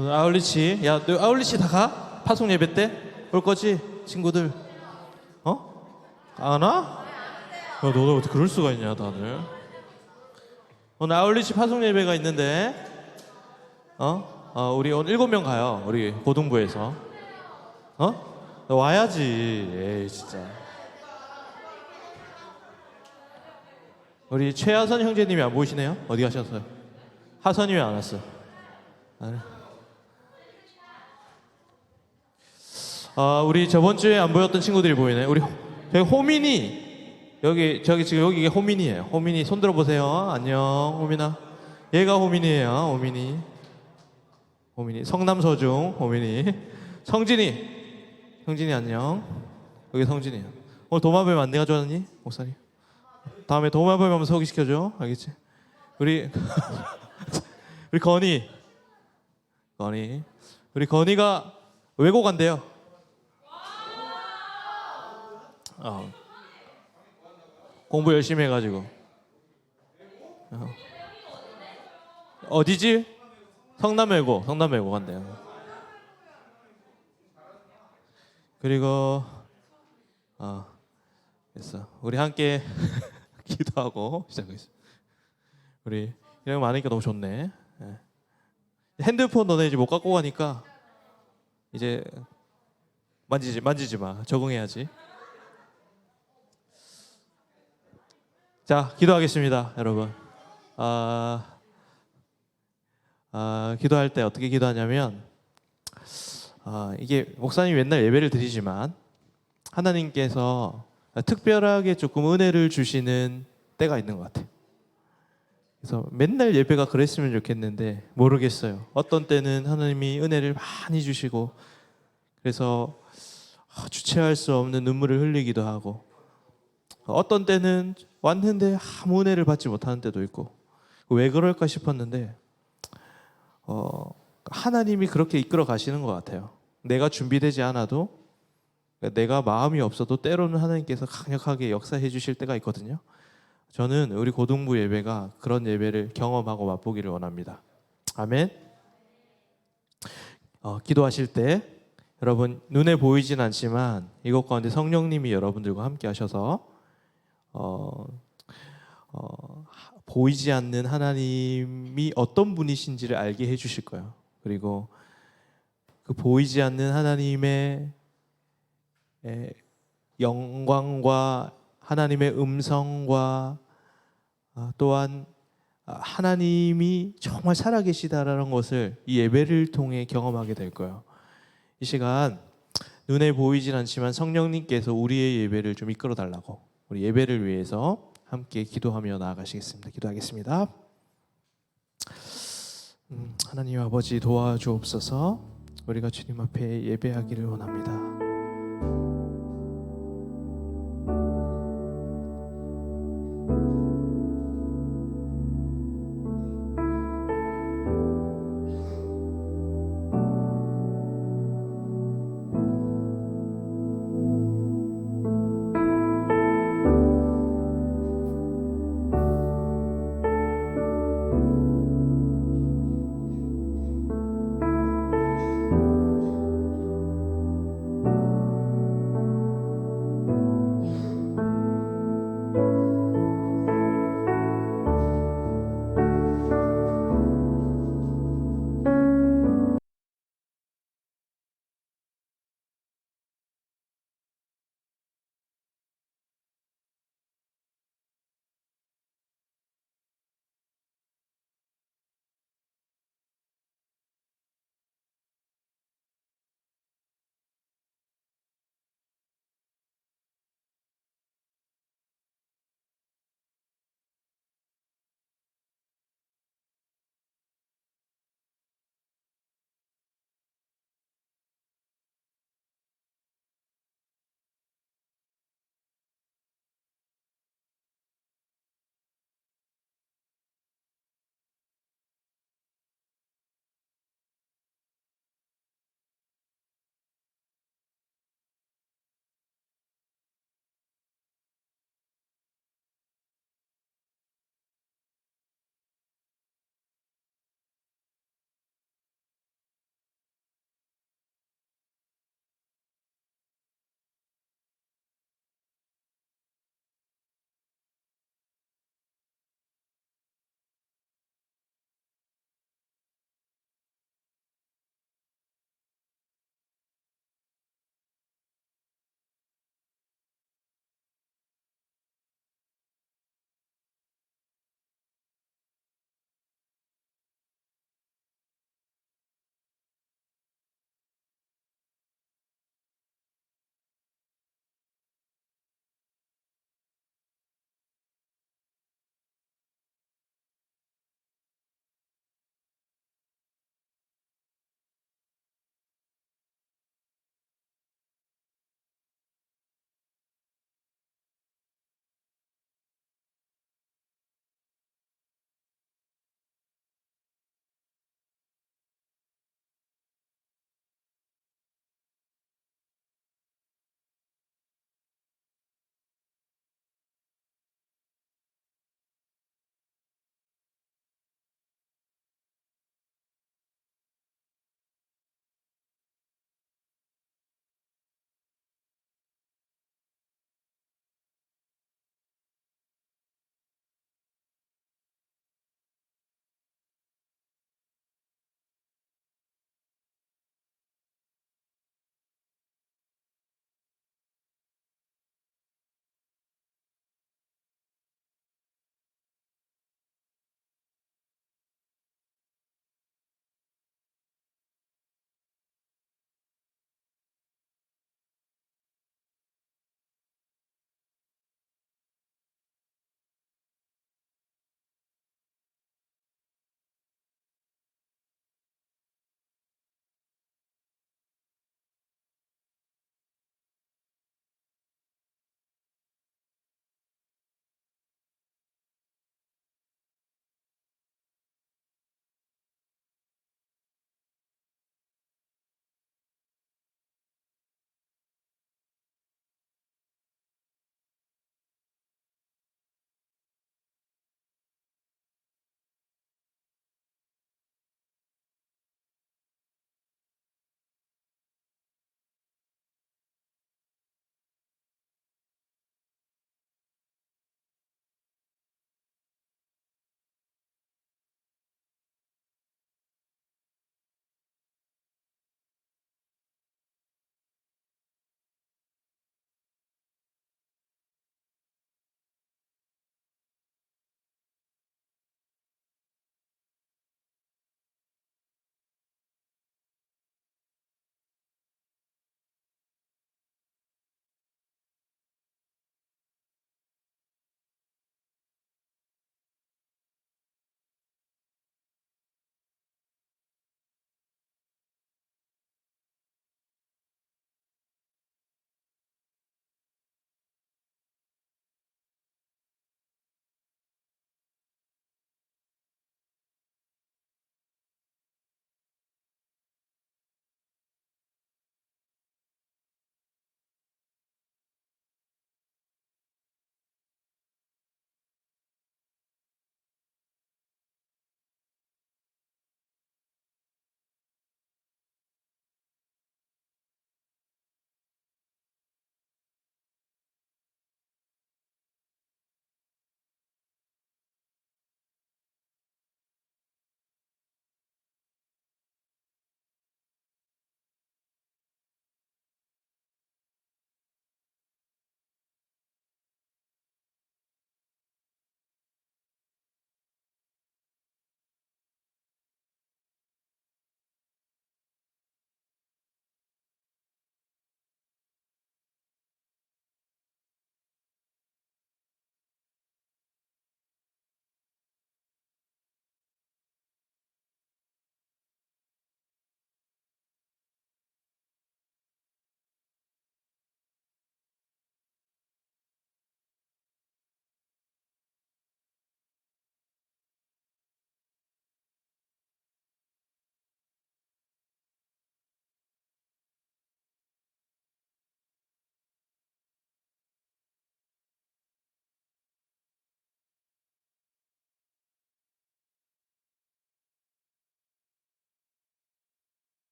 오늘 아울리치, 야, 너 아울리치 다 가? 파송 예배 때? 올 거지? 친구들? 어? 안 와? 야, 너도 어떻게 그럴 수가 있냐, 다들. 오늘 아울리치 파송 예배가 있는데, 우리 오늘 7명 가요. 우리 고등부에서. 너 와야지. 에이, 진짜. 우리 최하선 형제님이 안 보이시네요? 어디 가셨어요? 하선이 왜 안 왔어? 우리 저번 주에 안 보였던 친구들이 보이네. 우리 저기 호민이 저기 지금 여기 호민이에요. 호민이 손 들어 보세요. 안녕, 호민아. 얘가 호민이에요. 호민이 성남서중 호민이. 성진이 안녕. 여기 성진이야. 오늘 도마뱀 안 내가 좋아하니 목사님? 다음에 도마뱀 한번 소개시켜줘. 알겠지? 우리 우리 건이 우리 건이가 외고 간대요. 공부 열심히 해가지고. 어디지? 성남외고 간대요. 그리고 됐어. 우리 함께 기도하고 시작하겠습니다. 우리 이런 거 많으니까 너무 좋네. 핸드폰 너네 이제 못 갖고 가니까 이제 만지지 마. 적응해야지. 자, 기도하겠습니다, 여러분. 기도할 때 어떻게 기도하냐면, 이게 목사님이 맨날 예배를 드리지만 하나님께서 특별하게 조금 은혜를 주시는 때가 있는 것 같아요. 그래서 맨날 예배가 그랬으면 좋겠는데 모르겠어요. 어떤 때는 하나님이 은혜를 많이 주시고 그래서 주체할 수 없는 눈물을 흘리기도 하고, 어떤 때는 왔는데 아무 은혜를 받지 못하는 때도 있고, 왜 그럴까 싶었는데 하나님이 그렇게 이끌어 가시는 것 같아요. 내가 준비되지 않아도, 내가 마음이 없어도 때로는 하나님께서 강력하게 역사해 주실 때가 있거든요. 저는 우리 고등부 예배가 그런 예배를 경험하고 맛보기를 원합니다. 아멘. 기도하실 때 여러분 눈에 보이진 않지만 이것 가운데 성령님이 여러분들과 함께 하셔서 보이지 않는 하나님이 어떤 분이신지를 알게 해주실 거예요. 그리고 그 보이지 않는 하나님의 영광과 하나님의 음성과 또한 하나님이 정말 살아계시다라는 것을 이 예배를 통해 경험하게 될 거예요. 이 시간 눈에 보이진 않지만 성령님께서 우리의 예배를 좀 이끌어 달라고, 우리 예배를 위해서 함께 기도하며 나아가시겠습니다. 기도하겠습니다. 하나님 아버지 도와주옵소서. 우리가 주님 앞에 예배하기를 원합니다.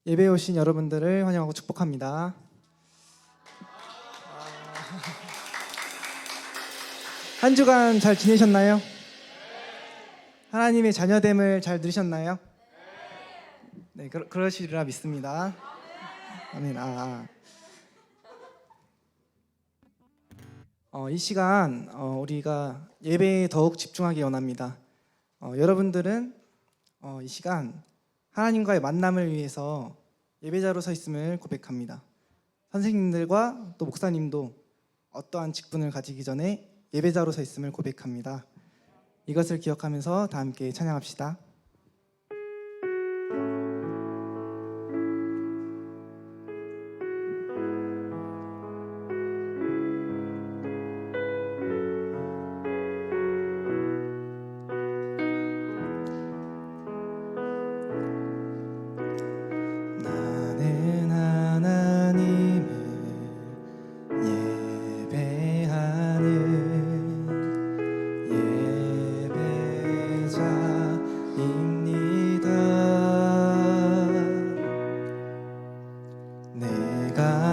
예배에 오신 여러분들을 환영하고 축복합니다. 한 주간 잘 지내셨나요? 하나님의 자녀됨을 잘 누리셨나요? 네, 그러시리라 믿습니다. 아멘. 이 시간 우리가 예배에 더욱 집중하기 원합니다. 여러분들은 이 시간 하나님과의 만남을 위해서 예배자로 서 있음을 고백합니다. 선생님들과 또 목사님도 어떠한 직분을 가지기 전에 예배자로 서 있음을 고백합니다. 이것을 기억하면서 다 함께 찬양합시다.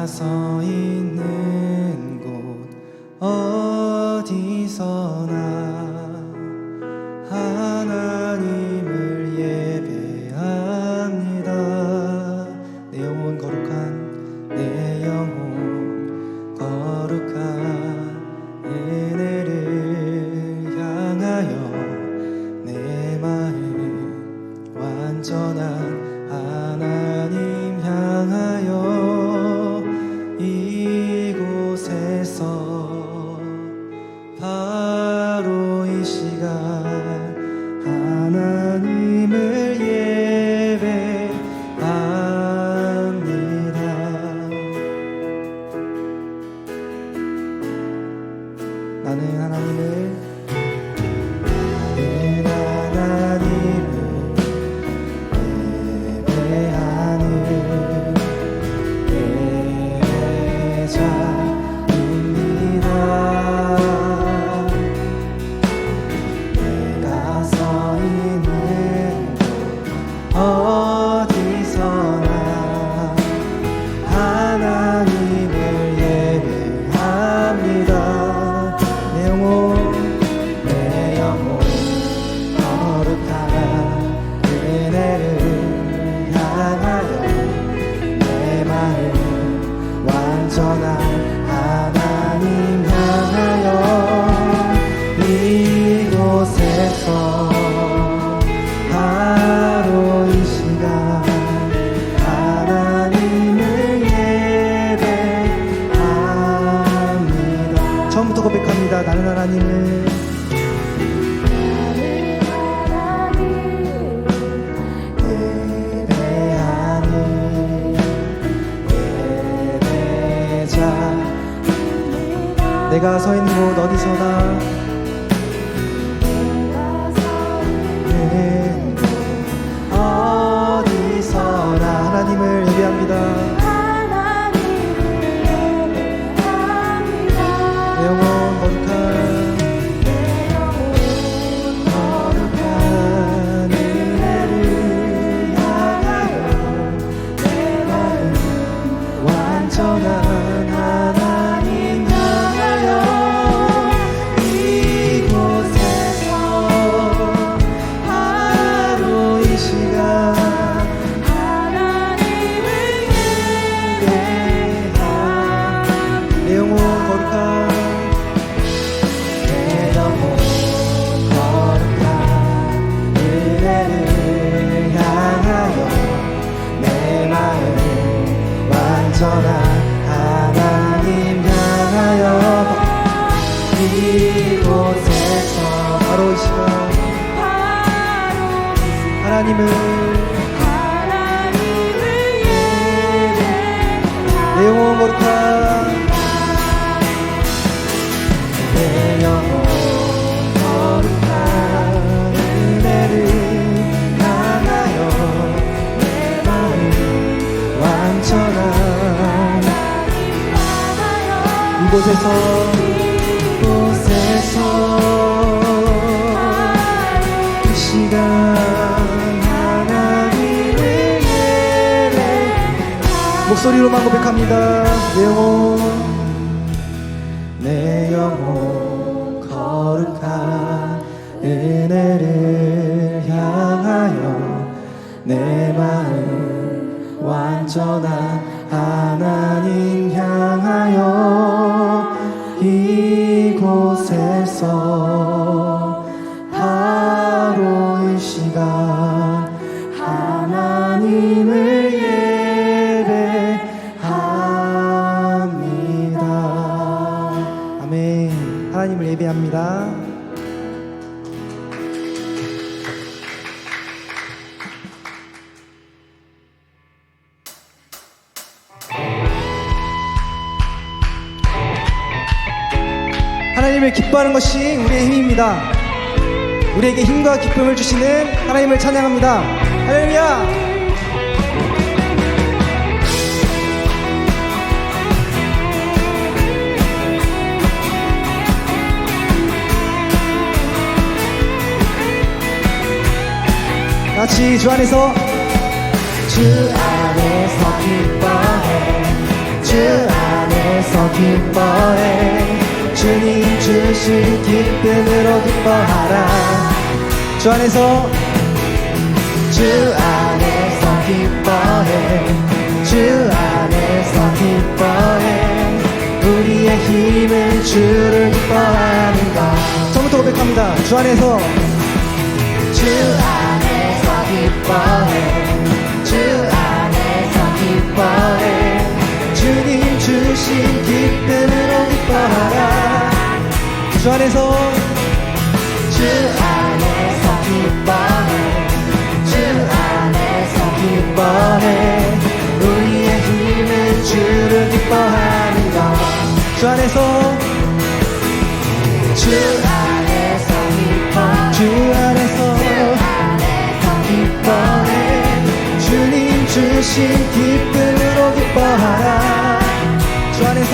서 있는 곳 어디서나 하나님을 예배합니다. 내 영혼 거룩한 내 영혼 거룩한 은혜를 향하여 내 마음 완전한 하나님 향하여 이곳에서 바로 이 시간 하나님을 예배합니다. 나는 하나님을 바로 이 시간 하나님을 예배합니다. 처음부터 고백합니다. 나는 하나님을 예배하는 예배자. 내가 서 있는 곳 어디서나 어디서나 하나님을 예배합니다. 내 영혼 거룩한 은혜를 향하여 내 마음 완전한 하나님 향하여 이곳에서 바로 이 시간 내 영혼 거룩한 은혜를 향하여 내 마음 완전한 하나님 향하여 이곳에서 바로 이 시간 하나님을 내 영혼 거룩한 내 영혼 거룩한 은혜를 향하여 내 마음 완전한 이곳에서 이 시간 하나님을 목소리로만 고백합니다. 내 영혼 거룩한 은혜를 향하여 내 마음 완전한 하나님 향하여 이곳에서 바로 이 시간 하나님을 예배합니다. 아멘. 하나님을 예배합니다. 하나님을 기뻐하는 것이 우리의 힘입니다. 우리에게 힘과 기쁨을 주시는 하나님을 찬양합니다. 할렐루야! 같이 주 안에서 기뻐해 주 안에서 기뻐해 주님 주신 기쁨으로 기뻐하라. 주 안에서 기뻐해 주 안에서 기뻐해 우리의 힘은 주를 기뻐하는가. 처음부터 고백합니다. 주 안에서 기뻐해 주 안에서 기뻐해 주님 주신 기쁨으로 기뻐하라. 주 안에서 기뻐해 주 안에서 기뻐해 우리의 힘은 주를 기뻐하는가. 주 안에서 기뻐해 주님 주신 기쁨으로 기뻐하라. 주 안에서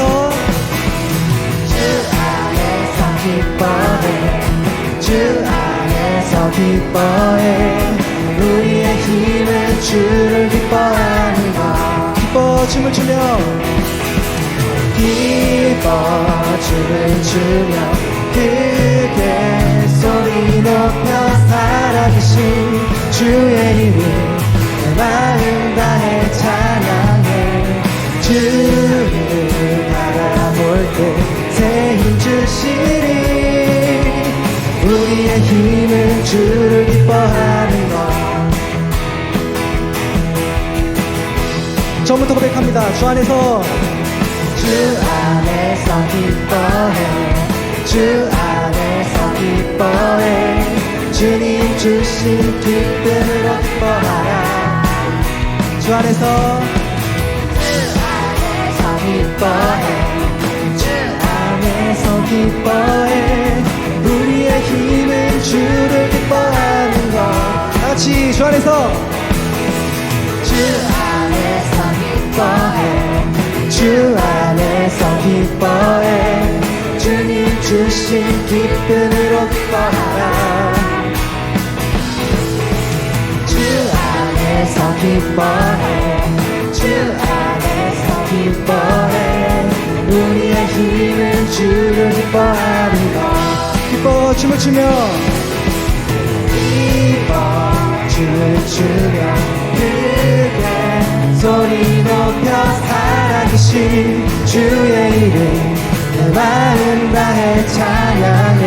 기뻐해 주 안에서 기뻐해 우리의 힘은 주를 기뻐하는가. 기뻐 춤을 추며 춤을 추며 크게 소리 높여 살아계신 주의 이름 내 마음 다해 찬양해. 주를 바라볼 때 새 힘 주시니 우리의 힘은 주를 기뻐하는 것. 처음부터 고백합니다. 주 안에서 기뻐해 주 안에서 기뻐해 주님 주신 기쁨으로 기뻐하라. 주 안에서 기뻐해 주 안에서 기뻐해 우리의 힘은 주를 기뻐하는 것. 다같이 주 안에서 기뻐해 주 안에서 기뻐해 주님 주신 기쁨으로 기뻐하라. 주 안에서 기뻐해 주 안에서 기뻐해 우리의 힘은 주를 기뻐하는 것. 기뻐 춤을 추며 춤을 추며 크게 소리 높여 살아계신 주의 이름 내 마음 다해 찬양해.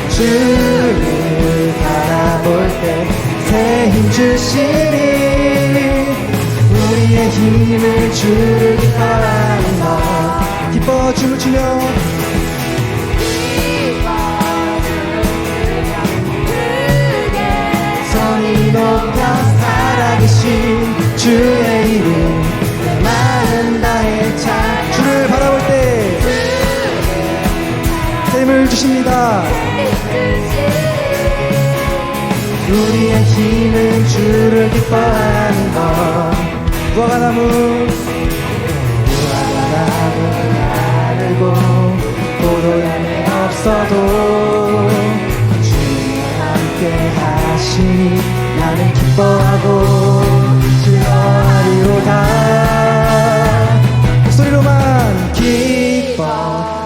주를 바라볼 때 새 힘 주시니 우리의 힘을 주를 기뻐하는 것. 기뻐 춤을 추며 소리 높여 살아계신 주의 이름 내 마음 다해 찬. 주를 바라볼 때 힘을 주십니다. 우리의 힘은 주를 기뻐하는 것. 무화과나무 나르고 포도향이 없어도 주와 함께 하시니 나는 기뻐하고 즐거워하리로다.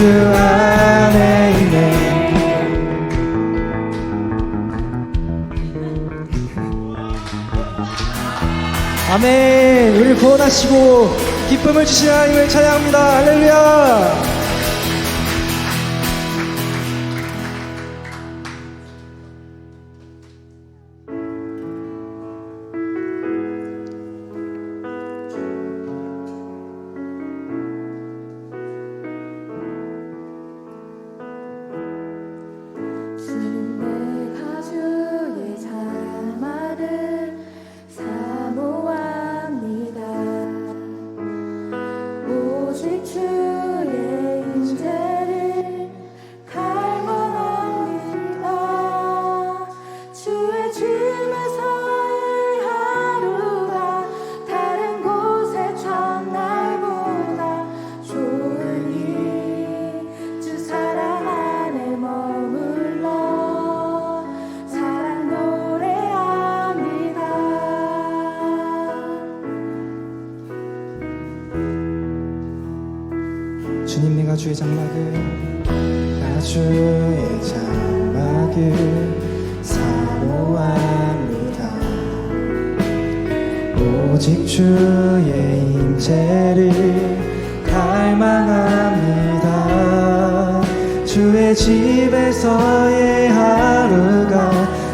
주 안에 있네. 아멘. 우리 구원하시고 기쁨을 주신 하나님을 찬양합니다. 할렐루야. 주는 내가 주의 자랑만을 사모합니다. 오직 주의 임재를 갈망합니다. 주의 집에서의 하루가 다른 곳의 첫날보다 좋으니 주 사랑 안에 머물러 사랑 노래합니다. 주님, 내가 주의 장막을, 나 주의 장막을 사모합니다. 오직 주의 임재를 갈망합니다. 주의 집에서의 하루가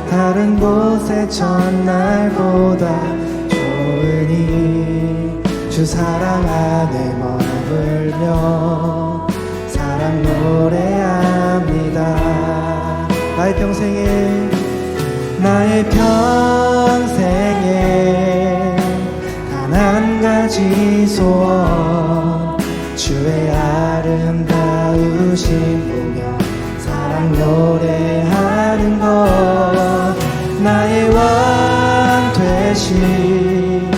다른 곳의 첫날보다 좋으니 주 사랑 안에 머물며 사랑 노래합니다. 나의 평생에 단 한 가지 소원, 주의 아름다우심 보며 사랑 노래하는 것. 나의 왕 되신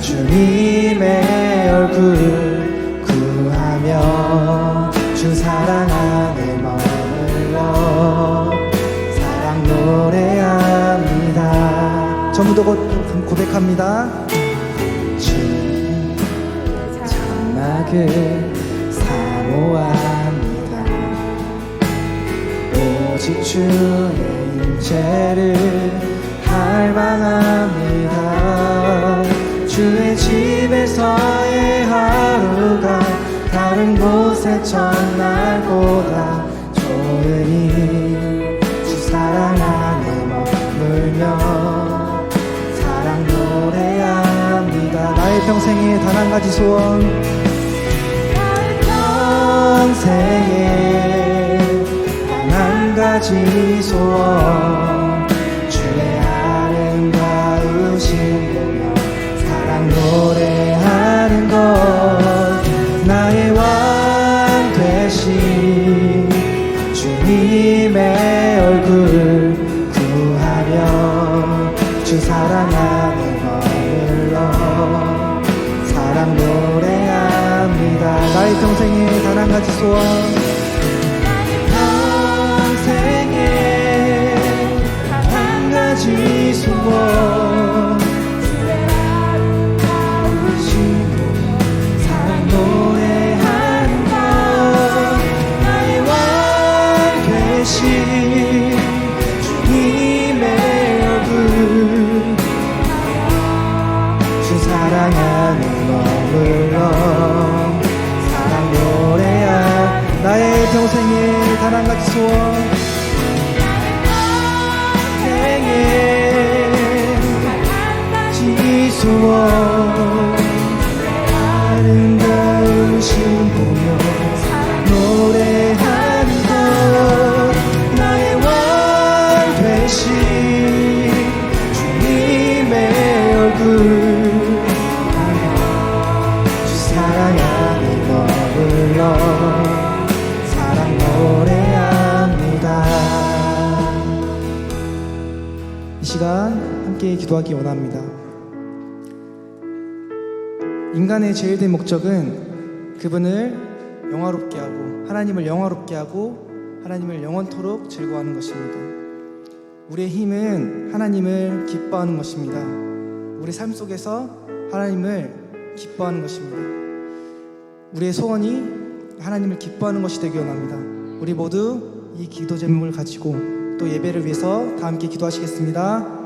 주님의 얼굴 구하며 주 사랑 안에 머물러 사랑 노래합니다. 전부도 고백합니다. 주님 장막을 사모합니다. 오직 주의 임재를 갈망합니다. 주의 집에서의 하루가 다른 곳의 첫날보다 좋으니 주 사랑 안에 머물며 사랑 노래합니다. 나의 평생에 단 한 가지 소원, 평생에 단 한 가지 소원, 주의 아름다우심 보며 사랑 노래하는 것. 나의 왕 되신 주님의 얼굴 구하며 주 사랑 안에 머물러 사랑 노래합니다. 나의 평생에 단 한 가지 소원, 평생에 단 한 가지 소원, 사랑 노래하는 것. 나의 왕 되신 주님의 얼굴 주 사랑 안에 머물러 사랑 노래하. 나의 평생에 단 한 가지 소원, 평생에 지 소원, 아름다우신 보며 노래하는 것. 나의 왕 되신 주님의 얼굴 주 사랑 안에 머물러 사랑 노래합니다. 이 시간 함께 기도하기 원합니다. 인간의 제일된 목적은 그분을 영화롭게 하고 하나님을 영화롭게 하고 하나님을 영원토록 즐거워하는 것입니다. 우리의 힘은 하나님을 기뻐하는 것입니다. 우리 삶 속에서 하나님을 기뻐하는 것입니다. 우리의 소원이 하나님을 기뻐하는 것이 되기 원합니다. 우리 모두 이 기도 제목을 가지고 또 예배를 위해서 다 함께 기도하시겠습니다.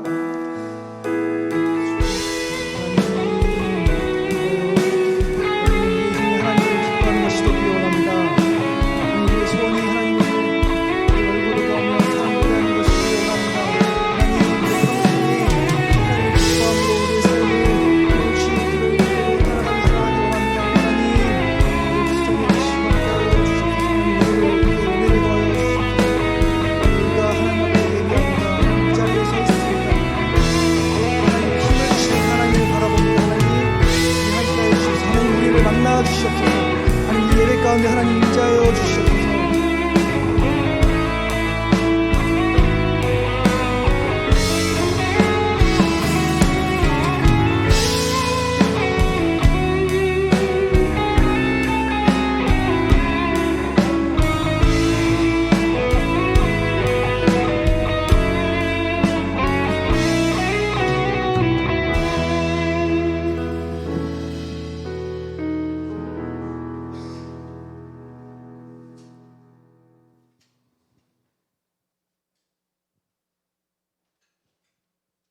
하나님 인자하여 주시옵소서.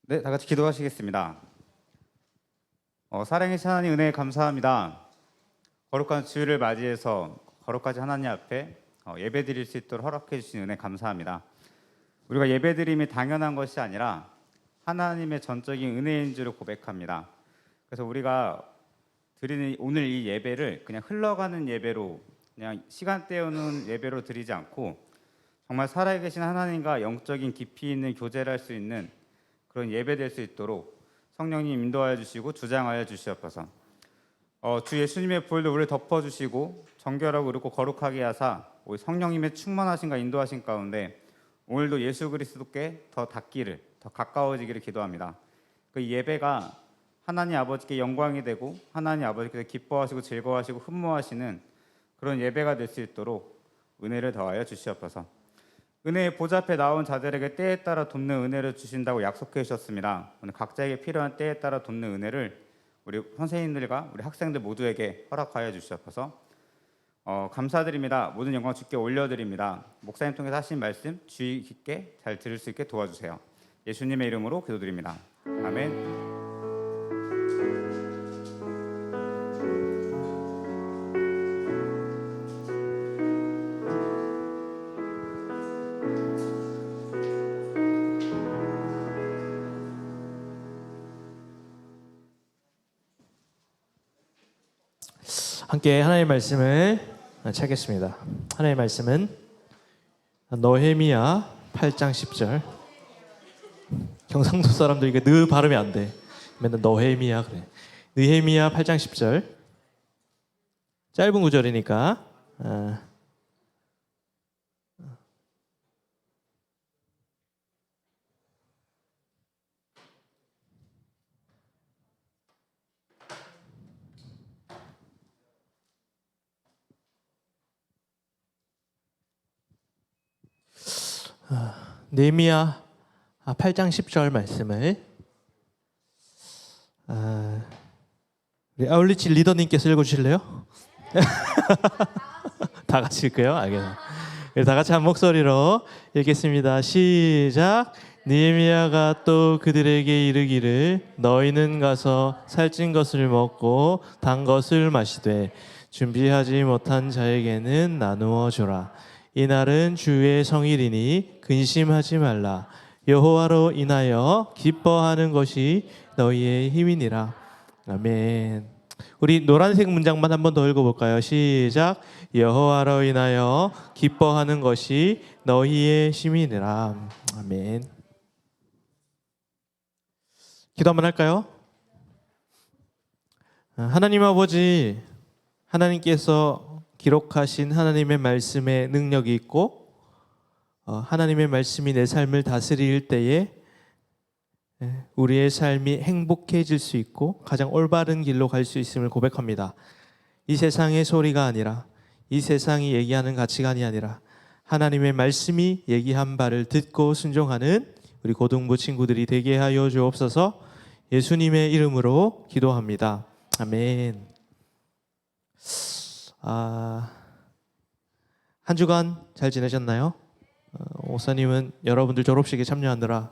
네, 다 같이 기도하시겠습니다. 사랑의 하나님 은혜에 감사합니다. 거룩한 주일을 맞이해서 거룩하신 하나님 앞에 예배드릴 수 있도록 허락해 주신 은혜 감사합니다. 우리가 예배드림이 당연한 것이 아니라 하나님의 전적인 은혜인 줄을 고백합니다. 그래서 우리가 드리는 오늘 이 예배를 그냥 흘러가는 예배로, 그냥 시간 때우는 예배로 드리지 않고 정말 살아계신 하나님과 영적인 깊이 있는 교제를 할 수 있는 그런 예배 될 수 있도록 성령님 인도하여 주시고 주장하여 주시옵소서. 주 예수님의 보혈로 우리를 덮어주시고 정결하고 그리고 거룩하게 하사 우리 성령님의 충만하심과 인도하심 가운데 오늘도 예수 그리스도께 더 닿기를, 더 가까워지기를 기도합니다. 그 예배가 하나님 아버지께 영광이 되고 하나님 아버지께서 기뻐하시고 즐거워하시고 흠모하시는 그런 예배가 될 수 있도록 은혜를 더하여 주시옵소서. 은혜의 보좌 앞에 나온 자들에게 때에 따라 돕는 은혜를 주신다고 약속해 주셨습니다. 오늘 각자에게 필요한 때에 따라 돕는 은혜를 우리 선생님들과 우리 학생들 모두에게 허락하여 주시옵소서. 감사드립니다. 모든 영광 주께 올려드립니다. 목사님 통해서 하신 말씀 주의 깊게 잘 들을 수 있게 도와주세요. 예수님의 이름으로 기도드립니다. 아멘. 함께 하나님의 말씀을 찾겠습니다. 하나님의 말씀은 너헤미야 8장 10절. 경상도 사람들 이게 느 발음이 안 돼. 맨날 너헤미야 그래. 느헤미야 8장 10절. 짧은 구절이니까 느헤미야 8장 10절 말씀을 우리 아울리치 리더님께서 읽어주실래요? 다 같이 읽을까요? 알겠습니다. 다 같이 한 목소리로 읽겠습니다. 시작. 느헤미야가 또 그들에게 이르기를 너희는 가서 살찐 것을 먹고 단 것을 마시되 준비하지 못한 자에게는 나누어 주라. 이날은 주의 성일이니 근심하지 말라. 여호와로 인하여 기뻐하는 것이 너희의 힘이니라. 아멘. 우리 노란색 문장만 한 번 더 읽어볼까요? 시작. 여호와로 인하여 기뻐하는 것이 너희의 힘이니라. 아멘. 기도 한번 할까요? 하나님 아버지, 하나님께서 기록하신 하나님의 말씀에 능력이 있고 하나님의 말씀이 내 삶을 다스릴 때에 우리의 삶이 행복해질 수 있고 가장 올바른 길로 갈 수 있음을 고백합니다. 이 세상의 소리가 아니라, 이 세상이 얘기하는 가치관이 아니라 하나님의 말씀이 얘기한 바를 듣고 순종하는 우리 고등부 친구들이 되게 하여 주옵소서. 예수님의 이름으로 기도합니다. 아멘. 한 주간 잘 지내셨나요? 목사님은 여러분들 졸업식에 참여하느라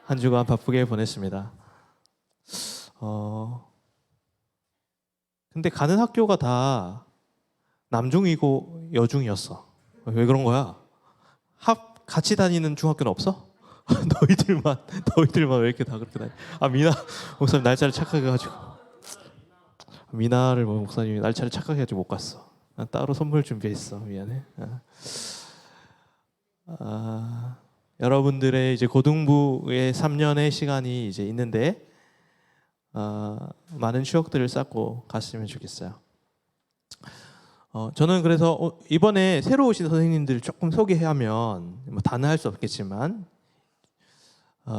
한 주간 바쁘게 보냈습니다. 근데 가는 학교가 다 남중이고 여중이었어. 왜 그런 거야? 같이 다니는 중학교는 없어? 너희들만 왜 이렇게 다 그렇게 다니? 미나 목사님 날짜를 착각해 가지고 미나를 목사님이 날짜를 착각해 가지고 못 갔어. 난 따로 선물 준비했어. 미안해. 여러분들의 이제 고등부의 3년의 시간이 이제 있는데 많은 추억들을 쌓고 갔으면 좋겠어요. 저는 그래서 이번에 새로 오신 선생님들 조금 소개하면 다는 할 수 없겠지만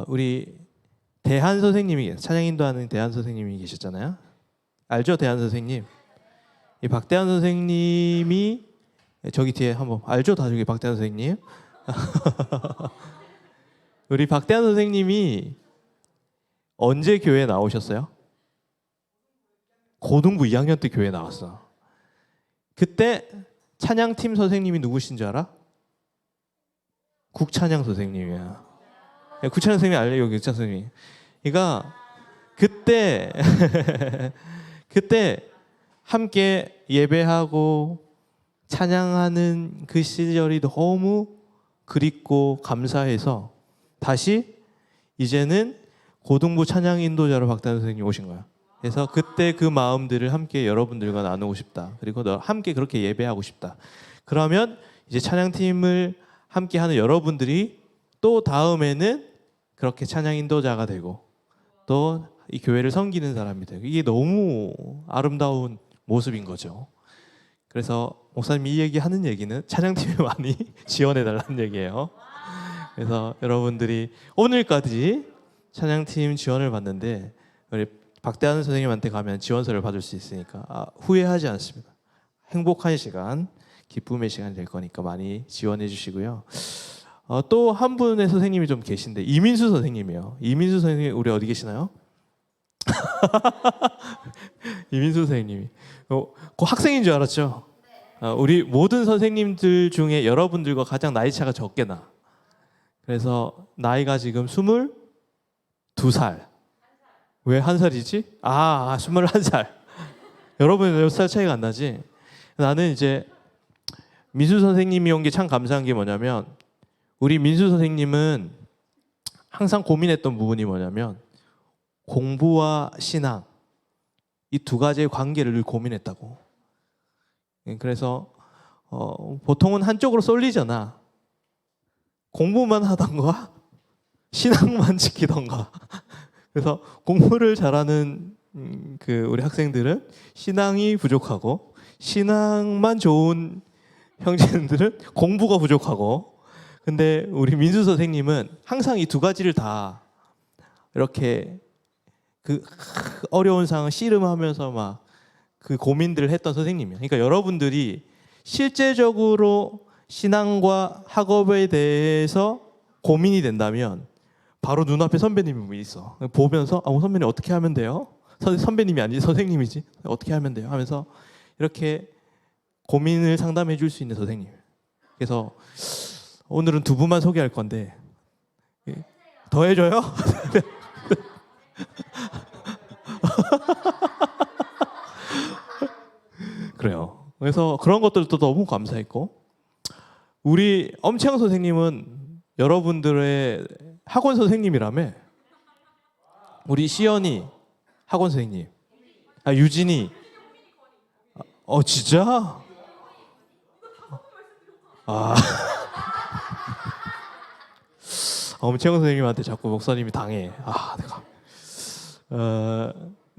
우리 대한 선생님이 찬양 인도하는 대한 선생님이 계셨잖아요. 알죠, 대한 선생님? 이 박대한 선생님이 저기 뒤에 한번 알죠, 다 저기 박대한 선생님. 우리 박대한 선생님이 언제 교회 나오셨어요? 고등부 2학년 때 교회 나왔어. 그때 찬양팀 선생님이 누구신 줄 알아? 국찬양 선생님이야. 국찬양 선생님 알래요? 여기 국찬양 선생님. 그러니까 그때 그때 함께 예배하고 찬양하는 그 시절이 너무 그립고 감사해서 다시 이제는 고등부 찬양 인도자로 박대한 선생님이 오신 거야. 그래서 그때 그 마음들을 함께 여러분들과 나누고 싶다. 그리고 함께 그렇게 예배하고 싶다. 그러면 이제 찬양팀을 함께 하는 여러분들이 또 다음에는 그렇게 찬양 인도자가 되고 또 이 교회를 섬기는 사람이 되고 이게 너무 아름다운 모습인 거죠. 그래서 목사님이 이 얘기하는 얘기는 찬양팀에 많이 지원해 달라는 얘기예요. 그래서 여러분들이 오늘까지 찬양팀 지원을 받는데 우리 박대한 선생님한테 가면 지원서를 받을 수 있으니까 후회하지 않습니다. 행복한 시간, 기쁨의 시간이 될 거니까 많이 지원해 주시고요. 또 한 분의 선생님이 좀 계신데 이민수 선생님이요. 이민수 선생님 우리 어디 계시나요? 이민수 선생님이 그 학생인 줄 알았죠? 우리 모든 선생님들 중에 여러분들과 가장 나이 차가 적게 나. 그래서 나이가 지금 22살. 왜 한 살이지? 21살. 여러분 몇 살 차이가 안 나지? 나는 이제 민수 선생님이 온 게 참 감사한 게 뭐냐면 우리 민수 선생님은 항상 고민했던 부분이 뭐냐면 공부와 신앙 이 두 가지의 관계를 늘 고민했다고. 그래서 보통은 한쪽으로 쏠리잖아. 공부만 하던가 신앙만 지키던가. 그래서 공부를 잘하는 그 우리 학생들은 신앙이 부족하고 신앙만 좋은 형제들은 공부가 부족하고. 근데 우리 민수 선생님은 항상 이 두 가지를 다 이렇게 그 어려운 상황을 씨름하면서 막 그 고민들을 했던 선생님이에요. 그러니까 여러분들이 실제적으로 신앙과 학업에 대해서 고민이 된다면 바로 눈앞에 선배님이 있어. 보면서 선배님 어떻게 하면 돼요? 선배님이 아니지 선생님이지. 어떻게 하면 돼요? 하면서 이렇게 고민을 상담해 줄 수 있는 선생님. 그래서 오늘은 두 분만 소개할 건데 더 해줘요? 그래요. 그래서 그런 것들도 너무 감사했고 우리 엄채영 선생님은 여러분들의 학원 선생님이라며. 우리 시연이 학원 선생님. 유진이. 진짜? 엄채영 선생님한테 자꾸 목사님이 당해. 내가.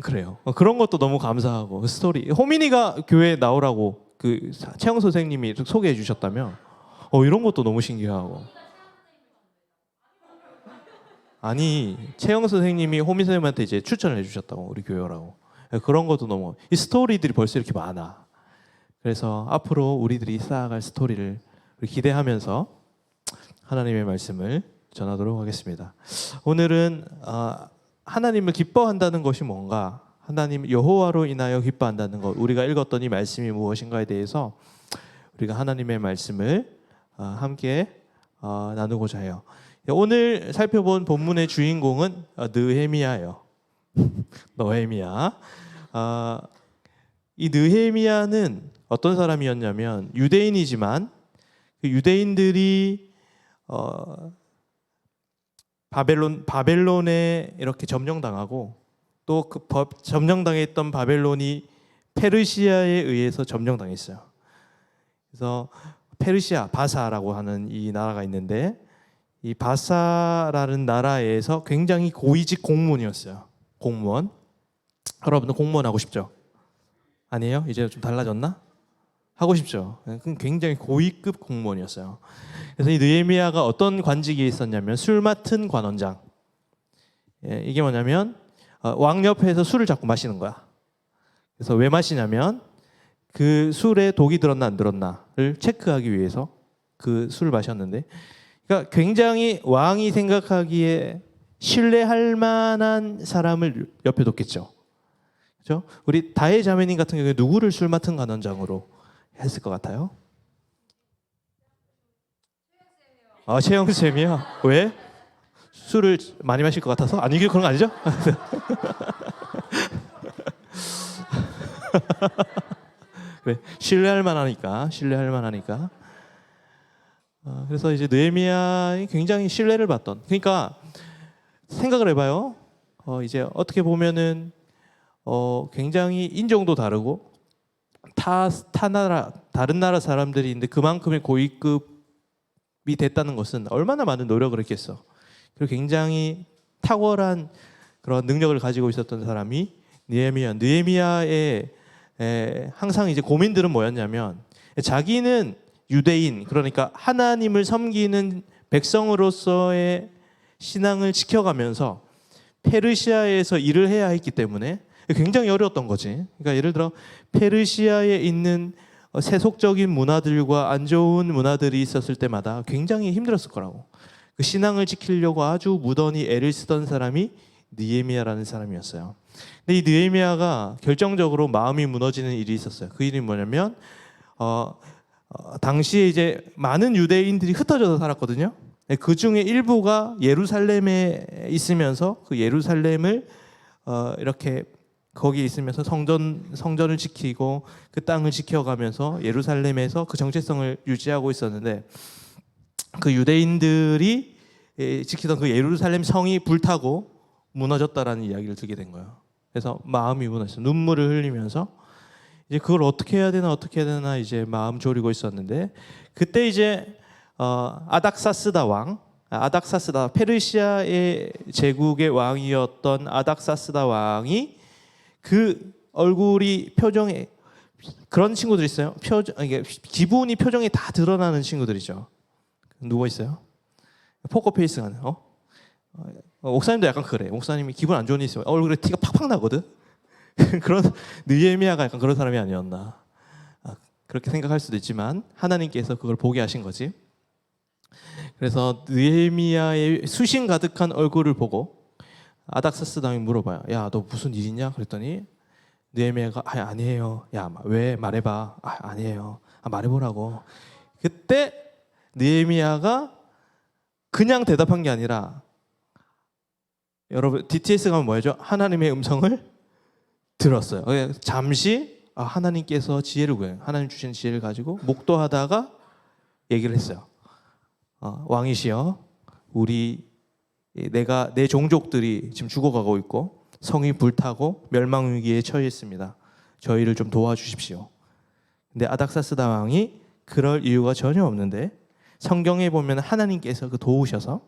그래요. 그런 것도 너무 감사하고 그 스토리. 호민이가 교회에 나오라고 그 채영 선생님이 소개해 주셨다며. 이런 것도 너무 신기하고. 아니 채영 선생님이 호민 선생님한테 이제 추천을 해주셨다고 우리 교회라고. 그런 것도 너무 이 스토리들이 벌써 이렇게 많아. 그래서 앞으로 우리들이 쌓아갈 스토리를 기대하면서 하나님의 말씀을 전하도록 하겠습니다. 오늘은 하나님을 기뻐한다는 것이 뭔가, 하나님 여호와로 인하여 기뻐한다는 것, 우리가 읽었던 이 말씀이 무엇인가에 대해서 우리가 하나님의 말씀을 함께 나누고자 해요. 오늘 살펴본 본문의 주인공은 느헤미야예요. 느헤미야. 이 느헤미야는 어떤 사람이었냐면 유대인이지만 그 유대인들이 바벨론에 이렇게 점령당하고 또 그 점령당했던 바벨론이 페르시아에 의해서 점령당했어요. 그래서 페르시아 바사라고 하는 이 나라가 있는데 이 바사라는 나라에서 굉장히 고위직 공무원이었어요. 공무원. 여러분들 공무원 하고 싶죠? 아니에요? 이제 좀 달라졌나? 하고 싶죠. 굉장히 고위급 공무원이었어요. 그래서 이 느헤미야가 어떤 관직이 있었냐면 술 맡은 관원장. 이게 뭐냐면 왕 옆에서 술을 자꾸 마시는 거야. 그래서 왜 마시냐면 그 술에 독이 들었나 안 들었나를 체크하기 위해서 그 술을 마셨는데, 그러니까 굉장히 왕이 생각하기에 신뢰할 만한 사람을 옆에 뒀겠죠. 그렇죠? 우리 다혜 자매님 같은 경우에 누구를 술 맡은 관원장으로 했을 것 같아요? 최영 쌤이요. 왜? 술을 많이 마실 것 같아서? 아니, 이게 그런 거 아니죠? 그래, 신뢰할 만하니까. 그래서 이제 느헤미야이 굉장히 신뢰를 받던. 그러니까 생각을 해봐요. 이제 어떻게 보면은 굉장히 인종도 다르고 다른 나라 사람들이 있는데 그만큼의 고위급이 됐다는 것은 얼마나 많은 노력을 했겠어. 그리고 굉장히 탁월한 그런 능력을 가지고 있었던 사람이 느헤미야의 항상 이제 고민들은 뭐였냐면, 자기는 유대인, 그러니까 하나님을 섬기는 백성으로서의 신앙을 지켜가면서 페르시아에서 일을 해야 했기 때문에 굉장히 어려웠던 거지. 그러니까 예를 들어 페르시아에 있는 세속적인 문화들과 안 좋은 문화들이 있었을 때마다 굉장히 힘들었을 거라고. 그 신앙을 지키려고 아주 무던히 애를 쓰던 사람이 느헤미야라는 사람이었어요. 근데 이 느헤미야가 결정적으로 마음이 무너지는 일이 있었어요. 그 일이 뭐냐면 당시에 이제 많은 유대인들이 흩어져서 살았거든요. 그 중에 일부가 예루살렘에 있으면서 그 예루살렘을 이렇게 거기에 있으면서 성전을 지키고 그 땅을 지켜가면서 예루살렘에서 그 정체성을 유지하고 있었는데, 그 유대인들이 지키던 그 예루살렘 성이 불타고 무너졌다라는 이야기를 듣게 된 거예요. 그래서 마음이 무너졌어요. 눈물을 흘리면서 이제 그걸 어떻게 해야 되나 이제 마음 졸이고 있었는데, 그때 이제 아닥사스다 페르시아의 제국의 왕이었던 아닥사스다 왕이 그 얼굴이 표정에 그런 친구들 있어요. 이게 기분이 표정에 다 드러나는 친구들이죠. 누워 있어요. 포커페이스가 하는. 목사님도 약간 그래. 목사님이 기분 안 좋은 일 있어요. 얼굴에 티가 팍팍 나거든. 그런 느헤미야가 약간 그런 사람이 아니었나. 그렇게 생각할 수도 있지만 하나님께서 그걸 보게 하신 거지. 그래서 느헤미야의 수신 가득한 얼굴을 보고 아닥사스 왕이 물어봐요. 야, 너 무슨 일이냐? 그랬더니 느헤미야가 아니에요. 야, 왜? 말해봐. 아니에요. 말해보라고. 그때 느헤미야가 그냥 대답한 게 아니라, 여러분 DTS 가면 뭐죠? 하나님의 음성을 들었어요. 잠시 하나님께서 지혜를 구해요. 하나님 주신 지혜를 가지고 목도하다가 얘기를 했어요. 왕이시여, 내 종족들이 지금 죽어가고 있고 성이 불타고 멸망 위기에 처했습니다. 저희를 좀 도와주십시오. 근데 아닥사스다 왕이 그럴 이유가 전혀 없는데, 성경에 보면 하나님께서 그 도우셔서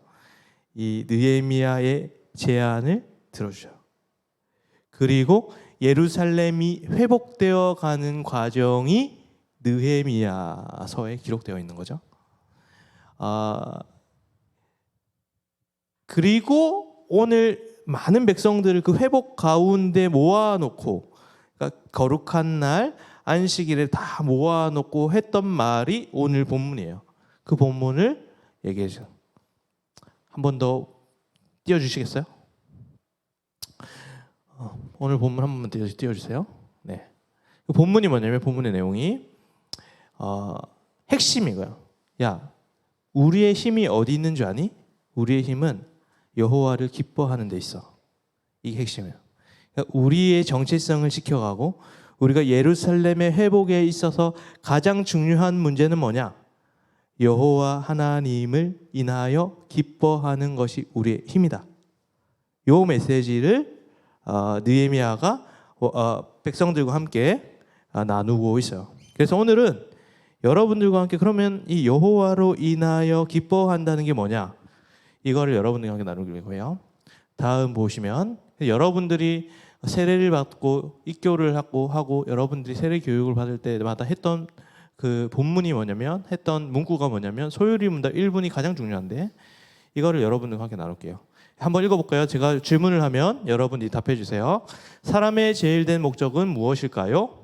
이 느헤미야의 제안을 들어주셔요. 그리고 예루살렘이 회복되어 가는 과정이 느헤미야서에 기록되어 있는 거죠. 그리고 오늘 많은 백성들을 그 회복 가운데 모아놓고, 그러니까 거룩한 날 안식일에 다 모아놓고 했던 말이 오늘 본문이에요. 그 본문을 얘기해 주세요. 한 번 더 띄워주시겠어요? 오늘 본문 한 번만 띄워주세요. 네. 그 본문이 뭐냐면, 본문의 내용이 핵심이 이거야. 야, 우리의 힘이 어디 있는 줄 아니? 우리의 힘은 여호와를 기뻐하는 데 있어. 이게 핵심이에요. 그러니까 우리의 정체성을 지켜가고 우리가 예루살렘의 회복에 있어서 가장 중요한 문제는 뭐냐? 여호와 하나님을 인하여 기뻐하는 것이 우리의 힘이다. 요 메시지를 느헤미야가 백성들과 함께 나누고 있어요. 그래서 오늘은 여러분들과 함께 그러면 이 여호와로 인하여 기뻐한다는 게 뭐냐? 이거를 여러분들과 함께 나누기로 해요. 다음 보시면 여러분들이 세례를 받고 입교를 하고 여러분들이 세례 교육을 받을 때마다 했던 그 본문이 뭐냐면 했던 문구가 뭐냐면 소요리 문답 1분이 가장 중요한데 이거를 여러분들과 함께 나눌게요. 한번 읽어볼까요? 제가 질문을 하면 여러분들이 답해 주세요. 사람의 제일 된 목적은 무엇일까요?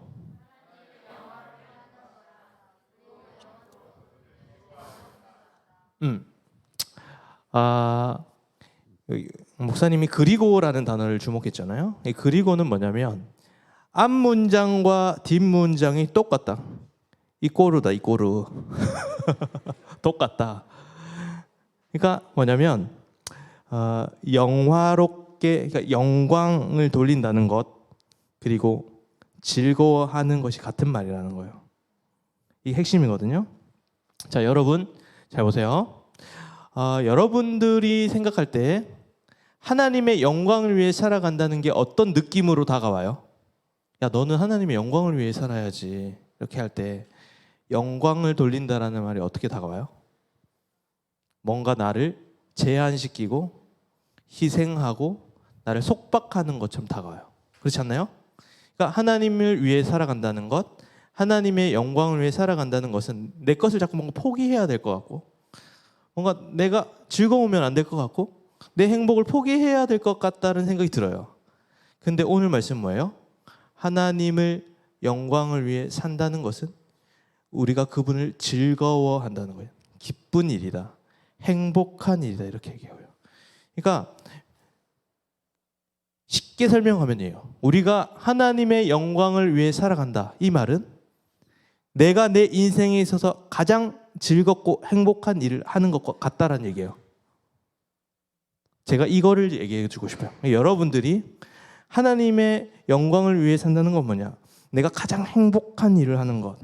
여기 목사님이 그리고라는 단어를 주목했잖아요. 이 그리고는 뭐냐면 앞 문장과 뒷 문장이 똑같다. 이꼬르다, 이꼬르. 똑같다. 그러니까 뭐냐면 영화롭게, 그러니까 영광을 돌린다는 것 그리고 즐거워하는 것이 같은 말이라는 거예요. 이게 핵심이거든요. 자, 여러분 잘 보세요. 여러분들이 생각할 때 하나님의 영광을 위해 살아간다는 게 어떤 느낌으로 다가와요? 야, 너는 하나님의 영광을 위해 살아야지. 이렇게 할 때 영광을 돌린다라는 말이 어떻게 다가와요? 뭔가 나를 제한시키고 희생하고 나를 속박하는 것처럼 다가와요. 그렇지 않나요? 그러니까 하나님을 위해 살아간다는 것, 하나님의 영광을 위해 살아간다는 것은 내 것을 자꾸 뭔가 포기해야 될 것 같고 뭔가 내가 즐거우면 안 될 것 같고 내 행복을 포기해야 될 것 같다는 생각이 들어요. 근데 오늘 말씀 뭐예요? 하나님을 영광을 위해 산다는 것은 우리가 그분을 즐거워한다는 거예요. 기쁜 일이다. 행복한 일이다. 이렇게 얘기해요. 그러니까 쉽게 설명하면요. 우리가 하나님의 영광을 위해 살아간다. 이 말은 내가 내 인생에 있어서 가장 즐겁고 행복한 일을 하는 것과 같다라는 얘기예요. 제가 이거를 얘기해 주고 싶어요. 여러분들이 하나님의 영광을 위해 산다는 건 뭐냐? 내가 가장 행복한 일을 하는 것,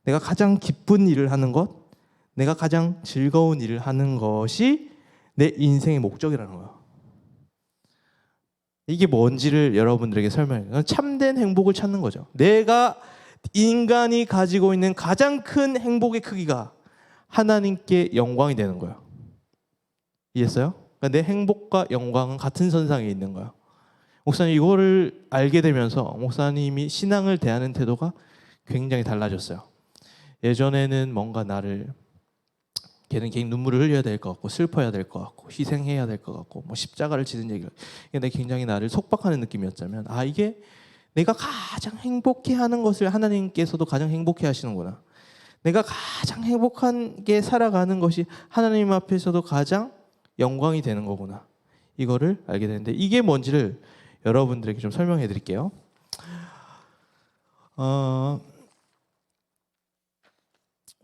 내가 가장 기쁜 일을 하는 것, 내가 가장 즐거운 일을 하는 것이 내 인생의 목적이라는 거예요. 이게 뭔지를 여러분들에게 설명해요. 참된 행복을 찾는 거죠. 내가 인간이 가지고 있는 가장 큰 행복의 크기가 하나님께 영광이 되는 거예요. 이해했어요? 그러니까 내 행복과 영광은 같은 선상에 있는 거예요. 목사님 이거를 알게 되면서 목사님이 신앙을 대하는 태도가 굉장히 달라졌어요. 예전에는 뭔가 나를 걔는 개인 눈물을 흘려야 될 것 같고 슬퍼야 될 것 같고 희생해야 될 것 같고 뭐 십자가를 지는 얘기를 근데 굉장히 나를 속박하는 느낌이었자면 이게 내가 가장 행복해하는 것을 하나님께서도 가장 행복해 하시는구나. 내가 가장 행복하게 살아가는 것이 하나님 앞에서도 가장 영광이 되는 거구나. 이거를 알게 되는데 이게 뭔지를 여러분들에게 좀 설명해 드릴게요.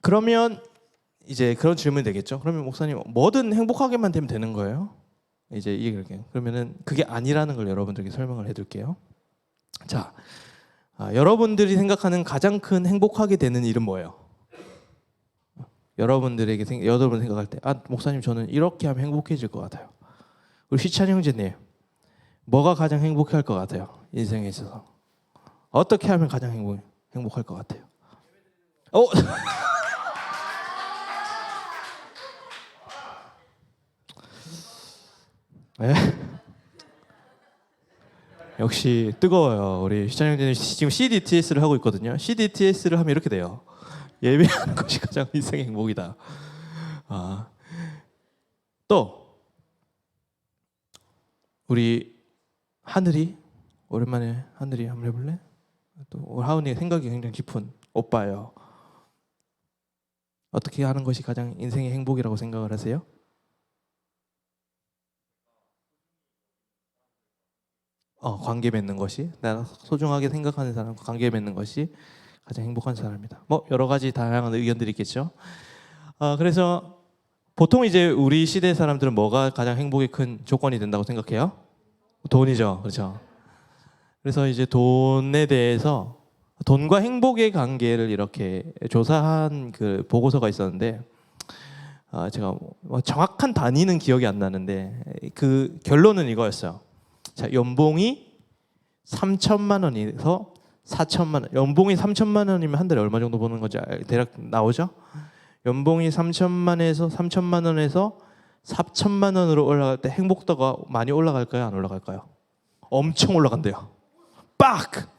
그러면 이제 그런 질문이 되겠죠. 그러면 목사님 뭐든 행복하게만 되면 되는 거예요? 이제 이 얘기를 그러면은 그게 아니라는 걸 여러분들에게 설명을 해드릴게요. 자, 여러분들이 생각하는 가장 큰 행복하게 되는 일은 뭐예요? 여러분 생각할 때 목사님 저는 이렇게 하면 행복해질 것 같아요. 우리 시찬 형제님 뭐가 가장 행복할 것 같아요? 인생에 있어서 어떻게 하면 가장 행복할 것 같아요? 네? 역시 뜨거워요. 우리 시찬 형제님 지금 CDTS를 하고 있거든요. CDTS를 하면 이렇게 돼요. 예배하는 것이 가장 인생의 행복이다. 또 우리 하늘이 오랜만에 하늘이 한번 해볼래? 또 우리 하은이 생각이 굉장히 깊은 오빠예요. 어떻게 하는 것이 가장 인생의 행복이라고 생각을 하세요? 관계 맺는 것이 내가 소중하게 생각하는 사람과 관계 맺는 것이 가장 행복한 사람이다. 뭐 여러 가지 다양한 의견들이 있겠죠. 그래서 보통 이제 우리 시대 사람들은 뭐가 가장 행복의 큰 조건이 된다고 생각해요? 돈이죠, 그렇죠. 그래서 이제 돈에 대해서 돈과 행복의 관계를 이렇게 조사한 그 보고서가 있었는데 제가 뭐 정확한 단위는 기억이 안 나는데 그 결론은 이거였어요. 자, 연봉이 3천만 원에서 4천만 원. 연봉이 3천만 원이면 한 달에 얼마 정도 버는 건지 대략 나오죠? 연봉이 3천만 원에서 4천만 원으로 올라갈 때 행복도가 많이 올라갈까요? 안 올라갈까요? 엄청 올라간대요. 빡!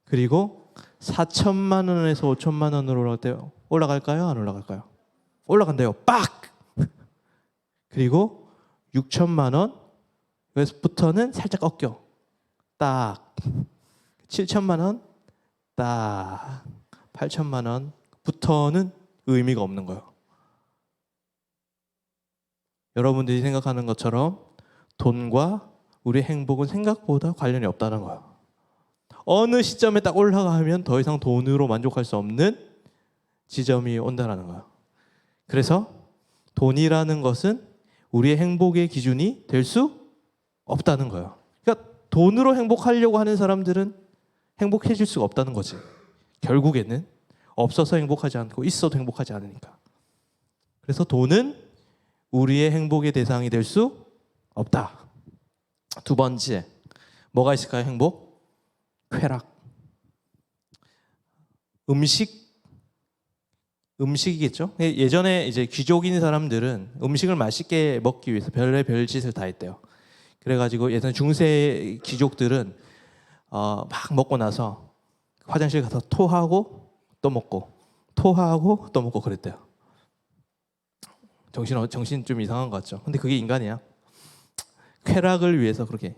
그리고 4천만 원에서 5천만 원으로 올라갈 때 올라갈까요? 안 올라갈까요? 올라간대요. 빡! 그리고 6천만 원에서부터는 살짝 꺾여. 딱. 7천만 원? 딱. 8천만 원부터는 의미가 없는 거예요. 여러분들이 생각하는 것처럼 돈과 우리의 행복은 생각보다 관련이 없다는 거예요. 어느 시점에 딱 올라가면 더 이상 돈으로 만족할 수 없는 지점이 온다는 거예요. 그래서 돈이라는 것은 우리의 행복의 기준이 될 수 없다는 거예요. 그러니까 돈으로 행복하려고 하는 사람들은 행복해질 수가 없다는 거지. 결국에는 없어서 행복하지 않고 있어도 행복하지 않으니까. 그래서 돈은 우리의 행복의 대상이 될 수 없다. 두 번째, 뭐가 있을까요? 행복? 쾌락. 음식이겠죠. 예전에 이제 귀족인 사람들은 음식을 맛있게 먹기 위해서 별의별 짓을 다 했대요. 그래가지고 예전 중세 귀족들은 막 먹고 나서 화장실 가서 토하고 또 먹고 토하고 또 먹고 그랬대요. 정신 좀 이상한 것 같죠. 근데 그게 인간이야. 쾌락을 위해서 그렇게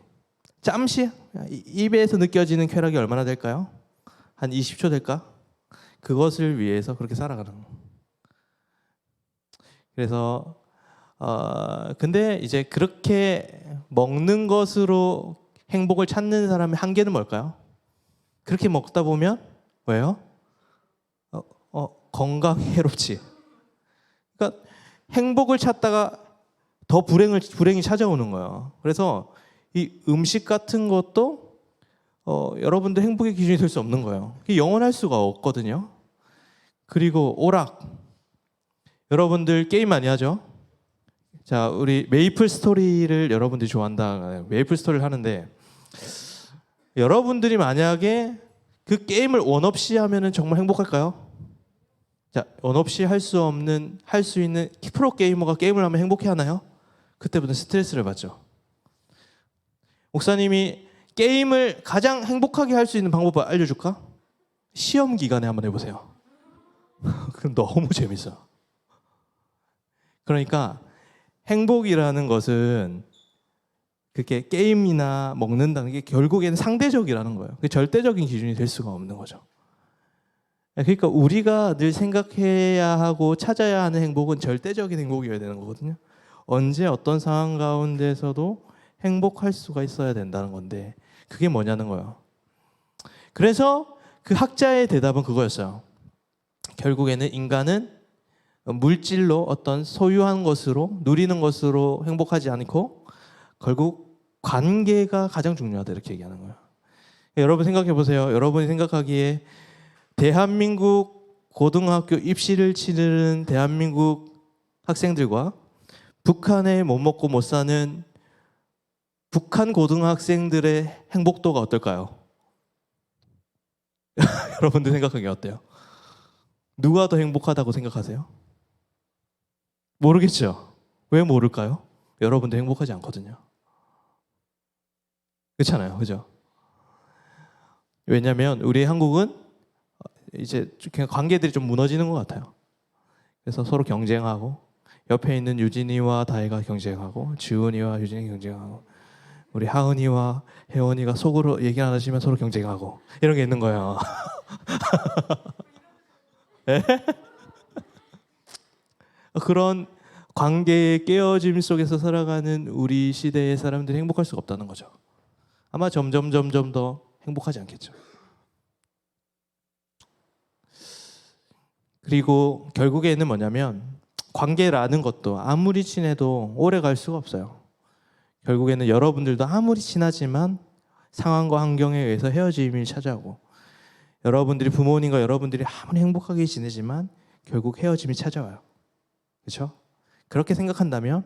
잠시 입에서 느껴지는 쾌락이 얼마나 될까요? 한 20초 될까? 그것을 위해서 그렇게 살아가는 거. 그래서 근데 이제 그렇게 먹는 것으로 행복을 찾는 사람의 한계는 뭘까요? 그렇게 먹다 보면 왜요? 건강에 해롭지. 그러니까 행복을 찾다가 더 불행이 찾아오는 거예요. 그래서 이 음식 같은 것도 여러분들 행복의 기준이 될 수 없는 거예요. 영원할 수가 없거든요. 그리고 오락. 여러분들 게임 많이 하죠? 자, 우리 메이플 스토리를 여러분들이 좋아한다. 메이플 스토리를 하는데 여러분들이 만약에 그 게임을 원 없이 하면은 정말 행복할까요? 자, 원 없이 할 수 있는 프로 게이머가 게임을 하면 행복해 하나요? 그때부터 스트레스를 받죠. 목사님이 게임을 가장 행복하게 할 수 있는 방법을 알려줄까? 시험 기간에 한번 해보세요. 그럼 너무 재밌어. 그러니까 행복이라는 것은 그렇게 게임이나 먹는다는 게 결국에는 상대적이라는 거예요. 절대적인 기준이 될 수가 없는 거죠. 그러니까 우리가 늘 생각해야 하고 찾아야 하는 행복은 절대적인 행복이어야 되는 거거든요. 언제 어떤 상황 가운데서도 행복할 수가 있어야 된다는 건데 그게 뭐냐는 거예요. 그래서 그 학자의 대답은 그거였어요. 결국에는 인간은 물질로 어떤 소유한 것으로 누리는 것으로 행복하지 않고 결국 관계가 가장 중요하다 이렇게 얘기하는 거예요. 여러분 생각해 보세요. 여러분이 생각하기에 대한민국 고등학교 입시를 치르는 대한민국 학생들과 북한에 못 먹고 못 사는 북한 고등학생들의 행복도가 어떨까요? 여러분들 생각하기에 어때요? 누가 더 행복하다고 생각하세요? 모르겠죠? 왜 모를까요? 여러분도 행복하지 않거든요. 그렇잖아요, 그죠? 왜냐하면 우리 한국은 이제 그냥 관계들이 좀 무너지는 것 같아요. 그래서 서로 경쟁하고 옆에 있는 유진이와 다혜가 경쟁하고 지훈이와 유진이 경쟁하고 우리 하은이와 혜원이가 속으로 얘기 안 하지만 서로 경쟁하고 이런 게 있는 거예요. 그런 관계의 깨어짐 속에서 살아가는 우리 시대의 사람들이 행복할 수가 없다는 거죠. 아마 점점 더 행복하지 않겠죠. 그리고 결국에는 뭐냐면 관계라는 것도 아무리 친해도 오래 갈 수가 없어요. 결국에는 여러분들도 아무리 친하지만 상황과 환경에 의해서 헤어짐이 찾아오고, 여러분들이 부모님과 여러분들이 아무리 행복하게 지내지만 결국 헤어짐이 찾아와요. 그렇죠? 그렇게 생각한다면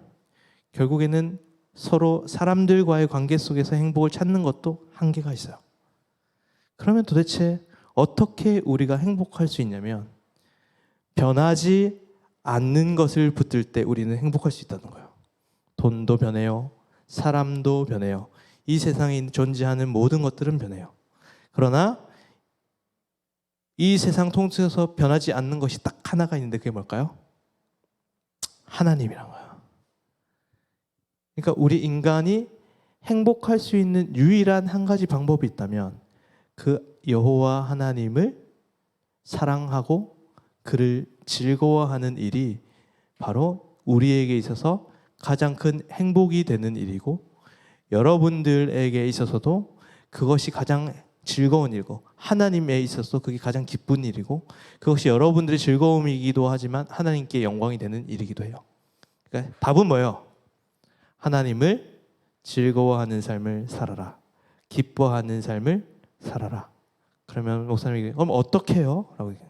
결국에는 서로 사람들과의 관계 속에서 행복을 찾는 것도 한계가 있어요. 그러면 도대체 어떻게 우리가 행복할 수 있냐면, 변하지 않는 것을 붙들 때 우리는 행복할 수 있다는 거예요. 돈도 변해요. 사람도 변해요. 이 세상에 존재하는 모든 것들은 변해요. 그러나 이 세상 통틀어서 변하지 않는 것이 딱 하나가 있는데 그게 뭘까요? 하나님이란 거예요. 그러니까 우리 인간이 행복할 수 있는 유일한 한 가지 방법이 있다면 그 여호와 하나님을 사랑하고 그를 즐거워하는 일이 바로 우리에게 있어서 가장 큰 행복이 되는 일이고, 여러분들에게 있어서도 그것이 가장 즐거운 일이고, 하나님에 있어서 그게 가장 기쁜 일이고, 그것이 여러분들의 즐거움이기도 하지만 하나님께 영광이 되는 일이기도 해요. 그러니까 답은 뭐예요? 하나님을 즐거워하는 삶을 살아라. 기뻐하는 삶을 살아라. 그러면 목사님이 그럼 어떻게 해요? 라고 얘기해요.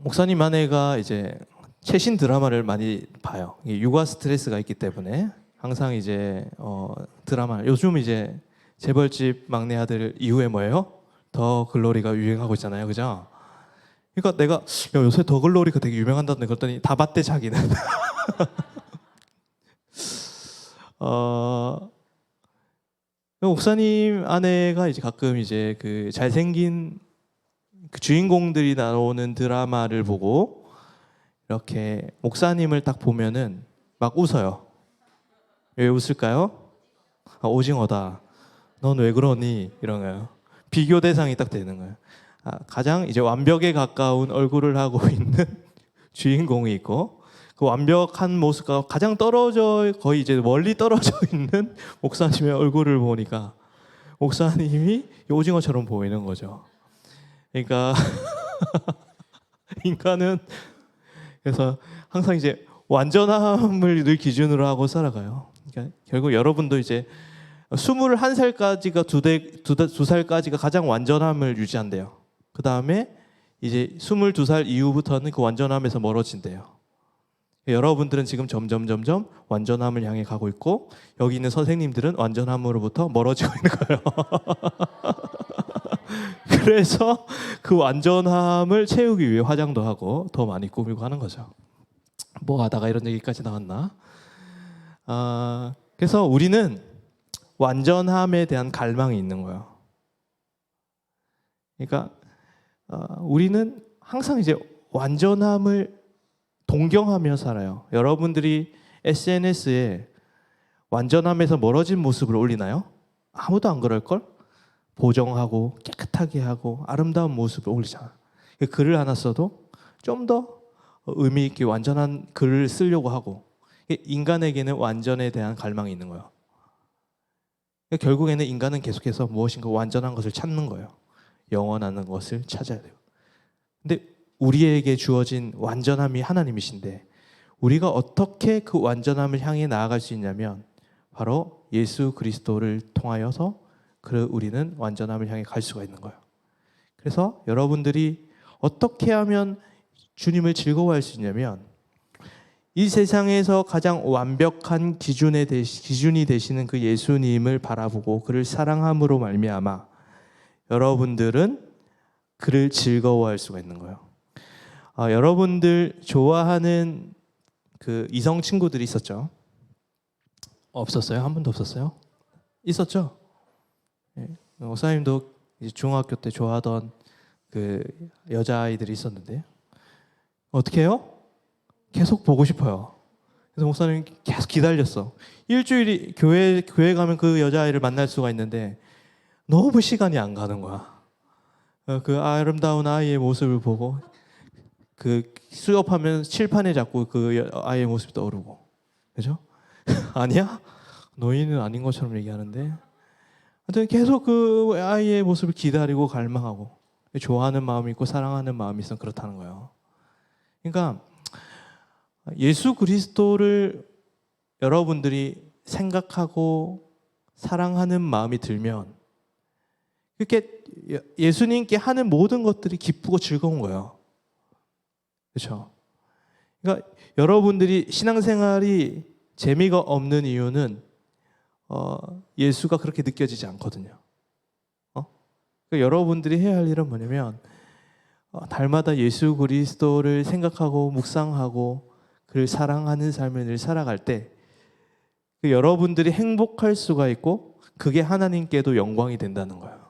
목사님 아내가 이제 최신 드라마를 많이 봐요. 육아 스트레스가 있기 때문에 항상 이제 드라마, 요즘 이제 재벌집 막내 아들 이후에 뭐예요? 더 글로리가 유행하고 있잖아요, 그죠? 그러니까 내가 야, 요새 더 글로리가 되게 유명한다는데 그랬더니 다 봤대 자기는. 목사님 아내가 이제 가끔 이제 그 잘생긴 그 주인공들이 나오는 드라마를 보고 이렇게 목사님을 딱 보면은 막 웃어요. 왜 웃을까요? 아, 오징어다. 넌 왜 그러니? 이런 거예요. 비교 대상이 딱 되는 거예요. 가장 이제 완벽에 가까운 얼굴을 하고 있는 주인공이 있고, 그 완벽한 모습과 가장 떨어져 거의 이제 멀리 떨어져 있는 목사님의 얼굴을 보니까 목사님이 오징어처럼 보이는 거죠. 그러니까 인간은 그래서 항상 이제 완전함을 늘 기준으로 하고 살아가요. 그러니까 결국 여러분도 이제 21살까지가 두 살까지가 가장 완전함을 유지한대요. 그 다음에 이제 22살 이후부터는 그 완전함에서 멀어진대요. 여러분들은 지금 점점 완전함을 향해 가고 있고, 여기 있는 선생님들은 완전함으로부터 멀어지고 있는 거예요. 그래서 그 완전함을 채우기 위해 화장도 하고 더 많이 꾸미고 하는 거죠. 뭐 하다가 이런 얘기까지 나왔나? 그래서 우리는 완전함에 대한 갈망이 있는 거예요. 그러니까 우리는 항상 이제 완전함을 동경하며 살아요. 여러분들이 SNS에 완전함에서 멀어진 모습을 올리나요? 아무도 안 그럴걸? 보정하고 깨끗하게 하고 아름다운 모습을 올리잖아. 글을 하나 써도 좀 더 의미 있게 완전한 글을 쓰려고 하고, 인간에게는 완전에 대한 갈망이 있는 거예요. 결국에는 인간은 계속해서 무엇인가 완전한 것을 찾는 거예요. 영원한 것을 찾아야 돼요. 근데 우리에게 주어진 완전함이 하나님이신데 우리가 어떻게 그 완전함을 향해 나아갈 수 있냐면 바로 예수 그리스도를 통하여서 우리는 완전함을 향해 갈 수가 있는 거예요. 그래서 여러분들이 어떻게 하면 주님을 즐거워할 수 있냐면, 이 세상에서 가장 완벽한 기준이 되시는 그 예수님을 바라보고 그를 사랑함으로 말미암아 여러분들은 그를 즐거워할 수가 있는 거예요. 여러분들 좋아하는 그 이성 친구들이 있었죠? 없었어요? 한 번도 없었어요? 있었죠? 네. 목사님도 이제 중학교 때 좋아하던 그 여자아이들이 있었는데 어떻게 해요? 계속 보고 싶어요. 그래서 목사님 계속 기다렸어. 일주일이 교회 가면 그 여자아이를 만날 수가 있는데 너무 시간이 안 가는 거야. 그 아름다운 아이의 모습을 보고 그 수업하면 칠판에 자꾸 그 아이의 모습이 떠오르고, 그죠? 아니야? 너희는 아닌 것처럼 얘기하는데, 하여튼 계속 그 아이의 모습을 기다리고 갈망하고, 좋아하는 마음이 있고 사랑하는 마음이 있으면 그렇다는 거예요. 그러니까 예수 그리스도를 여러분들이 생각하고 사랑하는 마음이 들면 그렇게 예수님께 하는 모든 것들이 기쁘고 즐거운 거예요. 그렇죠? 그러니까 여러분들이 신앙생활이 재미가 없는 이유는 예수가 그렇게 느껴지지 않거든요. 그러니까 여러분들이 해야 할 일은 뭐냐면 달마다 예수 그리스도를 생각하고 묵상하고 그를 사랑하는 삶을 늘 살아갈 때 여러분들이 행복할 수가 있고 그게 하나님께도 영광이 된다는 거예요.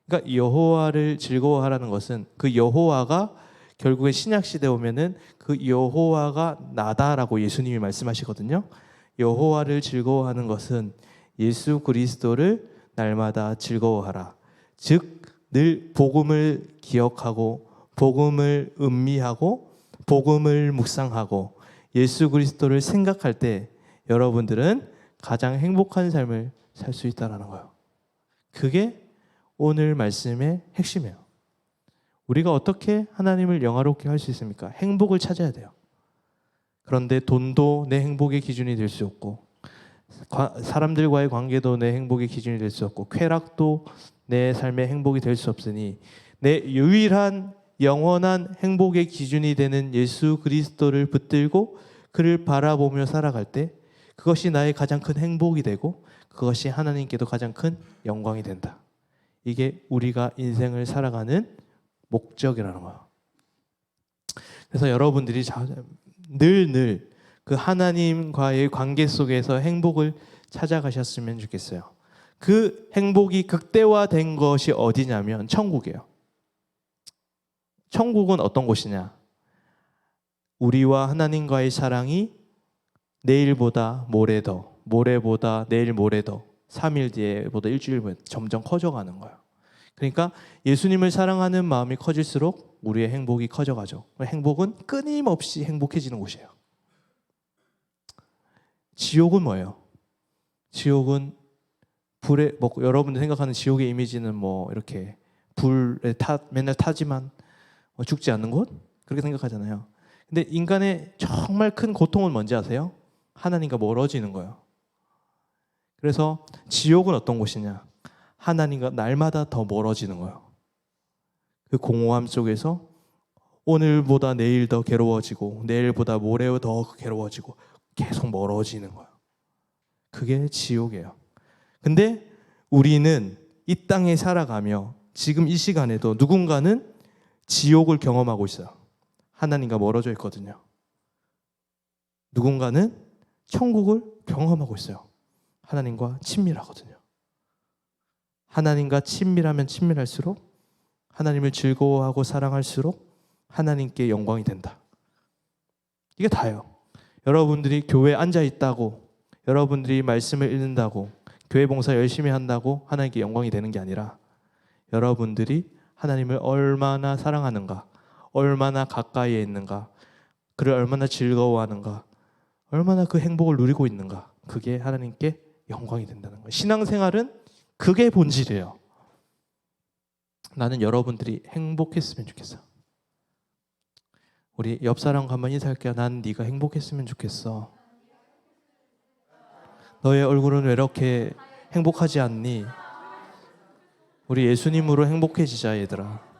그러니까 여호와를 즐거워하라는 것은 그 여호와가 결국에 신약 시대 오면은 그 여호와가 나다라고 예수님이 말씀하시거든요. 여호와를 즐거워하는 것은 예수 그리스도를 날마다 즐거워하라. 즉 늘 복음을 기억하고 복음을 음미하고 복음을 묵상하고 예수 그리스도를 생각할 때 여러분들은 가장 행복한 삶을 살 수 있다는 거예요. 그게 오늘 말씀의 핵심이에요. 우리가 어떻게 하나님을 영화롭게 할 수 있습니까? 행복을 찾아야 돼요. 그런데 돈도 내 행복의 기준이 될 수 없고 사람들과의 관계도 내 행복의 기준이 될 수 없고 쾌락도 내 삶의 행복이 될 수 없으니 내 유일한 영원한 행복의 기준이 되는 예수 그리스도를 붙들고 그를 바라보며 살아갈 때 그것이 나의 가장 큰 행복이 되고 그것이 하나님께도 가장 큰 영광이 된다. 이게 우리가 인생을 살아가는 목적이라는 거예요. 그래서 여러분들이 늘 그 하나님과의 관계 속에서 행복을 찾아가셨으면 좋겠어요. 그 행복이 극대화된 것이 어디냐면 천국이에요. 천국은 어떤 곳이냐? 우리와 하나님과의 사랑이 내일보다 모레 더, 모레보다 내일 모레 더, 3일 뒤에보다 일주일 후에 점점 커져가는 거예요. 그러니까 예수님을 사랑하는 마음이 커질수록 우리의 행복이 커져가죠. 행복은 끊임없이 행복해지는 곳이에요. 지옥은 뭐예요? 지옥은 불에 여러분들 생각하는 지옥의 이미지는 이렇게 불에 맨날 타지만 죽지 않는 곳? 그렇게 생각하잖아요. 근데 인간의 정말 큰 고통은 뭔지 아세요? 하나님과 멀어지는 거예요. 그래서 지옥은 어떤 곳이냐? 하나님과 날마다 더 멀어지는 거예요. 그 공허함 속에서 오늘보다 내일 더 괴로워지고 내일보다 모레 더 괴로워지고 계속 멀어지는 거예요. 그게 지옥이에요. 근데 우리는 이 땅에 살아가며 지금 이 시간에도 누군가는 지옥을 경험하고 있어요. 하나님과 멀어져 있거든요. 누군가는 천국을 경험하고 있어요. 하나님과 친밀하거든요. 하나님과 친밀하면 친밀할수록 하나님을 즐거워하고 사랑할수록 하나님께 영광이 된다. 이게 다예요. 여러분들이 교회에 앉아 있다고, 여러분들이 말씀을 읽는다고, 교회 봉사 열심히 한다고 하나님께 영광이 되는 게 아니라 여러분들이 하나님을 얼마나 사랑하는가, 얼마나 가까이에 있는가, 그를 얼마나 즐거워하는가, 얼마나 그 행복을 누리고 있는가, 그게 하나님께 영광이 된다는 거예요. 신앙생활은 그게 본질이에요. 나는 여러분들이 행복했으면 좋겠어. 우리 옆 사람과 한번 인사할게요. 난 네가 행복했으면 좋겠어. 너의 얼굴은 왜 이렇게 행복하지 않니? 우리 예수님으로 행복해지자, 얘들아.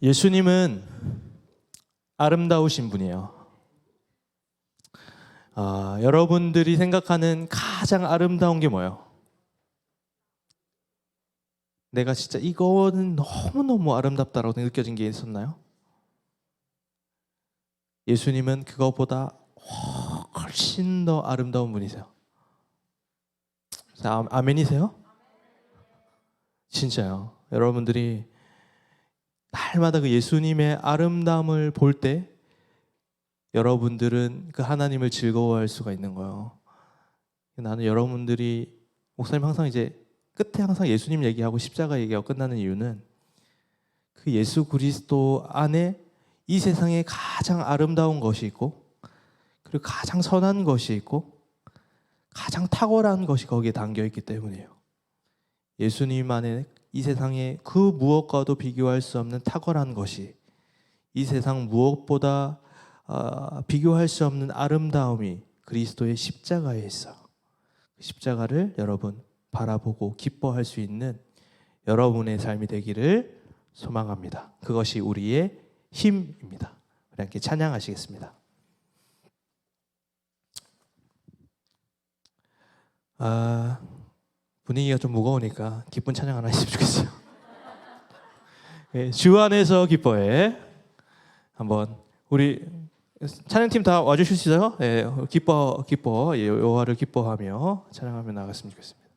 예수님은 아름다우신 분이에요. 여러분들이 생각하는 가장 아름다운 게 뭐예요? 내가 진짜 이거는 너무너무 아름답다라고 느껴진 게 있었나요? 예수님은 그거보다 훨씬 더 아름다운 분이세요. 아멘이세요? 진짜요. 여러분들이 날마다 그 예수님의 아름다움을 볼 때 여러분들은 그 하나님을 즐거워할 수가 있는 거예요. 나는 여러분들이 목사님 항상 이제 끝에 항상 예수님 얘기하고 십자가 얘기하고 끝나는 이유는 그 예수 그리스도 안에 이 세상에 가장 아름다운 것이 있고, 그리고 가장 선한 것이 있고, 가장 탁월한 것이 거기에 담겨 있기 때문이에요. 예수님 안에 이 세상에 그 무엇과도 비교할 수 없는 탁월한 것이, 이 세상 무엇보다 비교할 수 없는 아름다움이 그리스도의 십자가에 있어. 그 십자가를 여러분 바라보고 기뻐할 수 있는 여러분의 삶이 되기를 소망합니다. 그것이 우리의 힘입니다. 우리 함께 찬양하시겠습니다. 분위기가 좀 무거우니까 기쁜 찬양 하나 했으면 좋겠어요. 네, 주 안에서 기뻐해. 한번 우리 찬양팀 다 와주실 수 있어요? 네, 기뻐 여호와를 기뻐하며 찬양하며 나갔으면 좋겠습니다.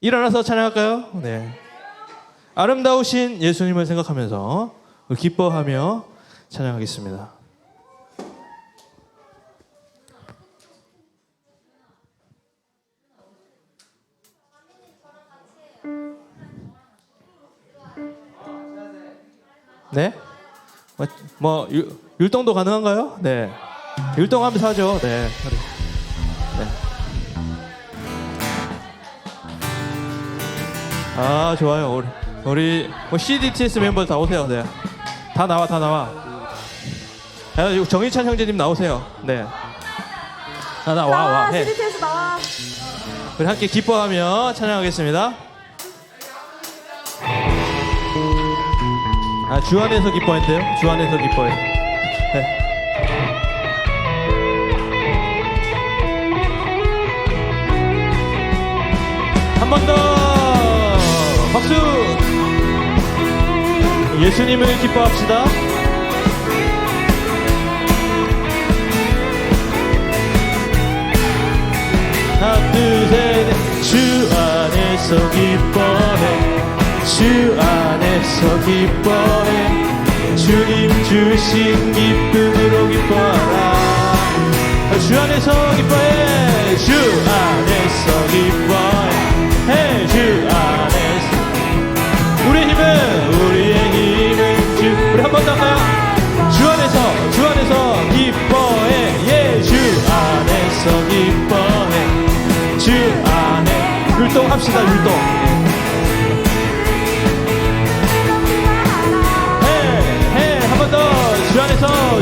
일어나서 찬양할까요? 네. 아름다우신 예수님을 생각하면서 기뻐하며 찬양하겠습니다. 네? 율동도 가능한가요? 네. 율동하면서 하죠. 네. 네. 아, 좋아요. 우리 CDTS 멤버 다 오세요. 네. 다 나와. 정희찬 형제님 나오세요. 네. 와. 네. CDTS 나와. 우리 함께 기뻐하며 찬양하겠습니다. 주 안에서 기뻐했대요. 주 안에서 기뻐해. 네. 한 번 더 박수. 예수님을 기뻐합시다. 하나 둘 셋. 주 안에서 기뻐해. 주 안에서 기뻐해. 주님 주신 기쁨으로 기뻐하라. 주 안에서 기뻐해. 주 안에서 기뻐해. 주 안에서. 우리의 힘은 주. 우리 한 번 더 할까요? 주 안에서 기뻐해. 예, 주 안에서 기뻐해. 주 안에. 율동합시다. 율동.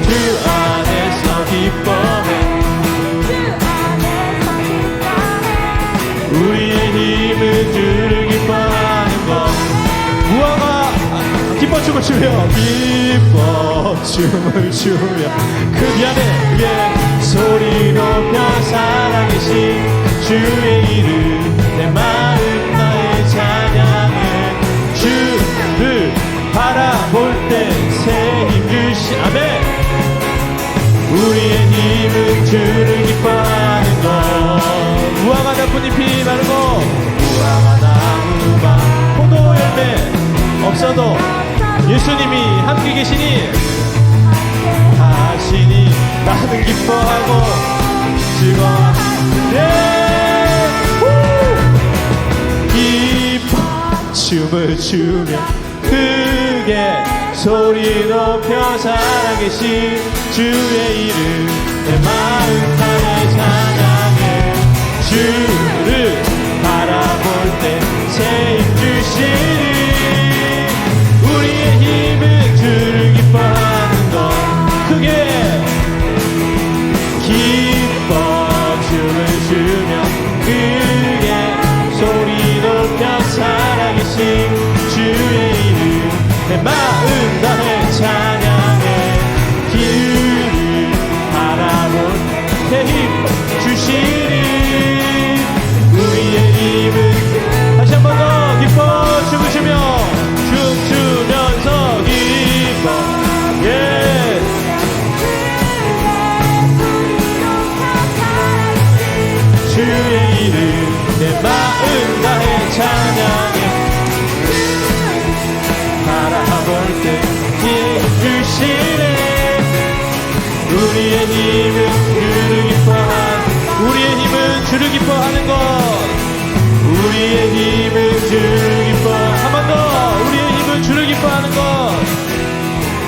주 안에서 기뻐해. 우리의 힘은 주를 기뻐하는 것. 무화과 기뻐 춤을 추며 기뻐 춤을 추며 그 안에 예 소리 높여 살아계신 주의 이름 내 마음 나의 찬양해. 주를 바라볼 때 새 힘 주시. 아멘. 우리의 힘은 주를 기뻐하는 것. 무화과 나뭇잎이 마르고 무화과 나무가 포도 열매 없어도 예수님이 함께 계시니 하시니 나는 기뻐하고 즐거워. 기뻐 춤을 추며 크게 소리 높여 살아계신 주의 이름 내 마음 다해 찬양해. 주를 바라볼 때 새 힘 주시니 우리의 힘은 주를 기뻐하는 것. 크게 기뻐 춤을 추며 크게 소리 높여 살아계신 주의 이름 내 마음 다해 찬양해. 길을 바라볼 때 힘 주시니 우리의 힘은 다시 한 번 더 기뻐 춤추며 춤추면서 기뻐. 예. 주의 이름 내 마음 다해 찬양해. 바라볼 때 힘 주시네. 우리의 힘은 주를 기뻐하는. 우리의 힘은 주를 기뻐하는 것. 우리의 힘은 주를 기뻐. 한 번 더. 우리의 힘은 주를 기뻐하는 것.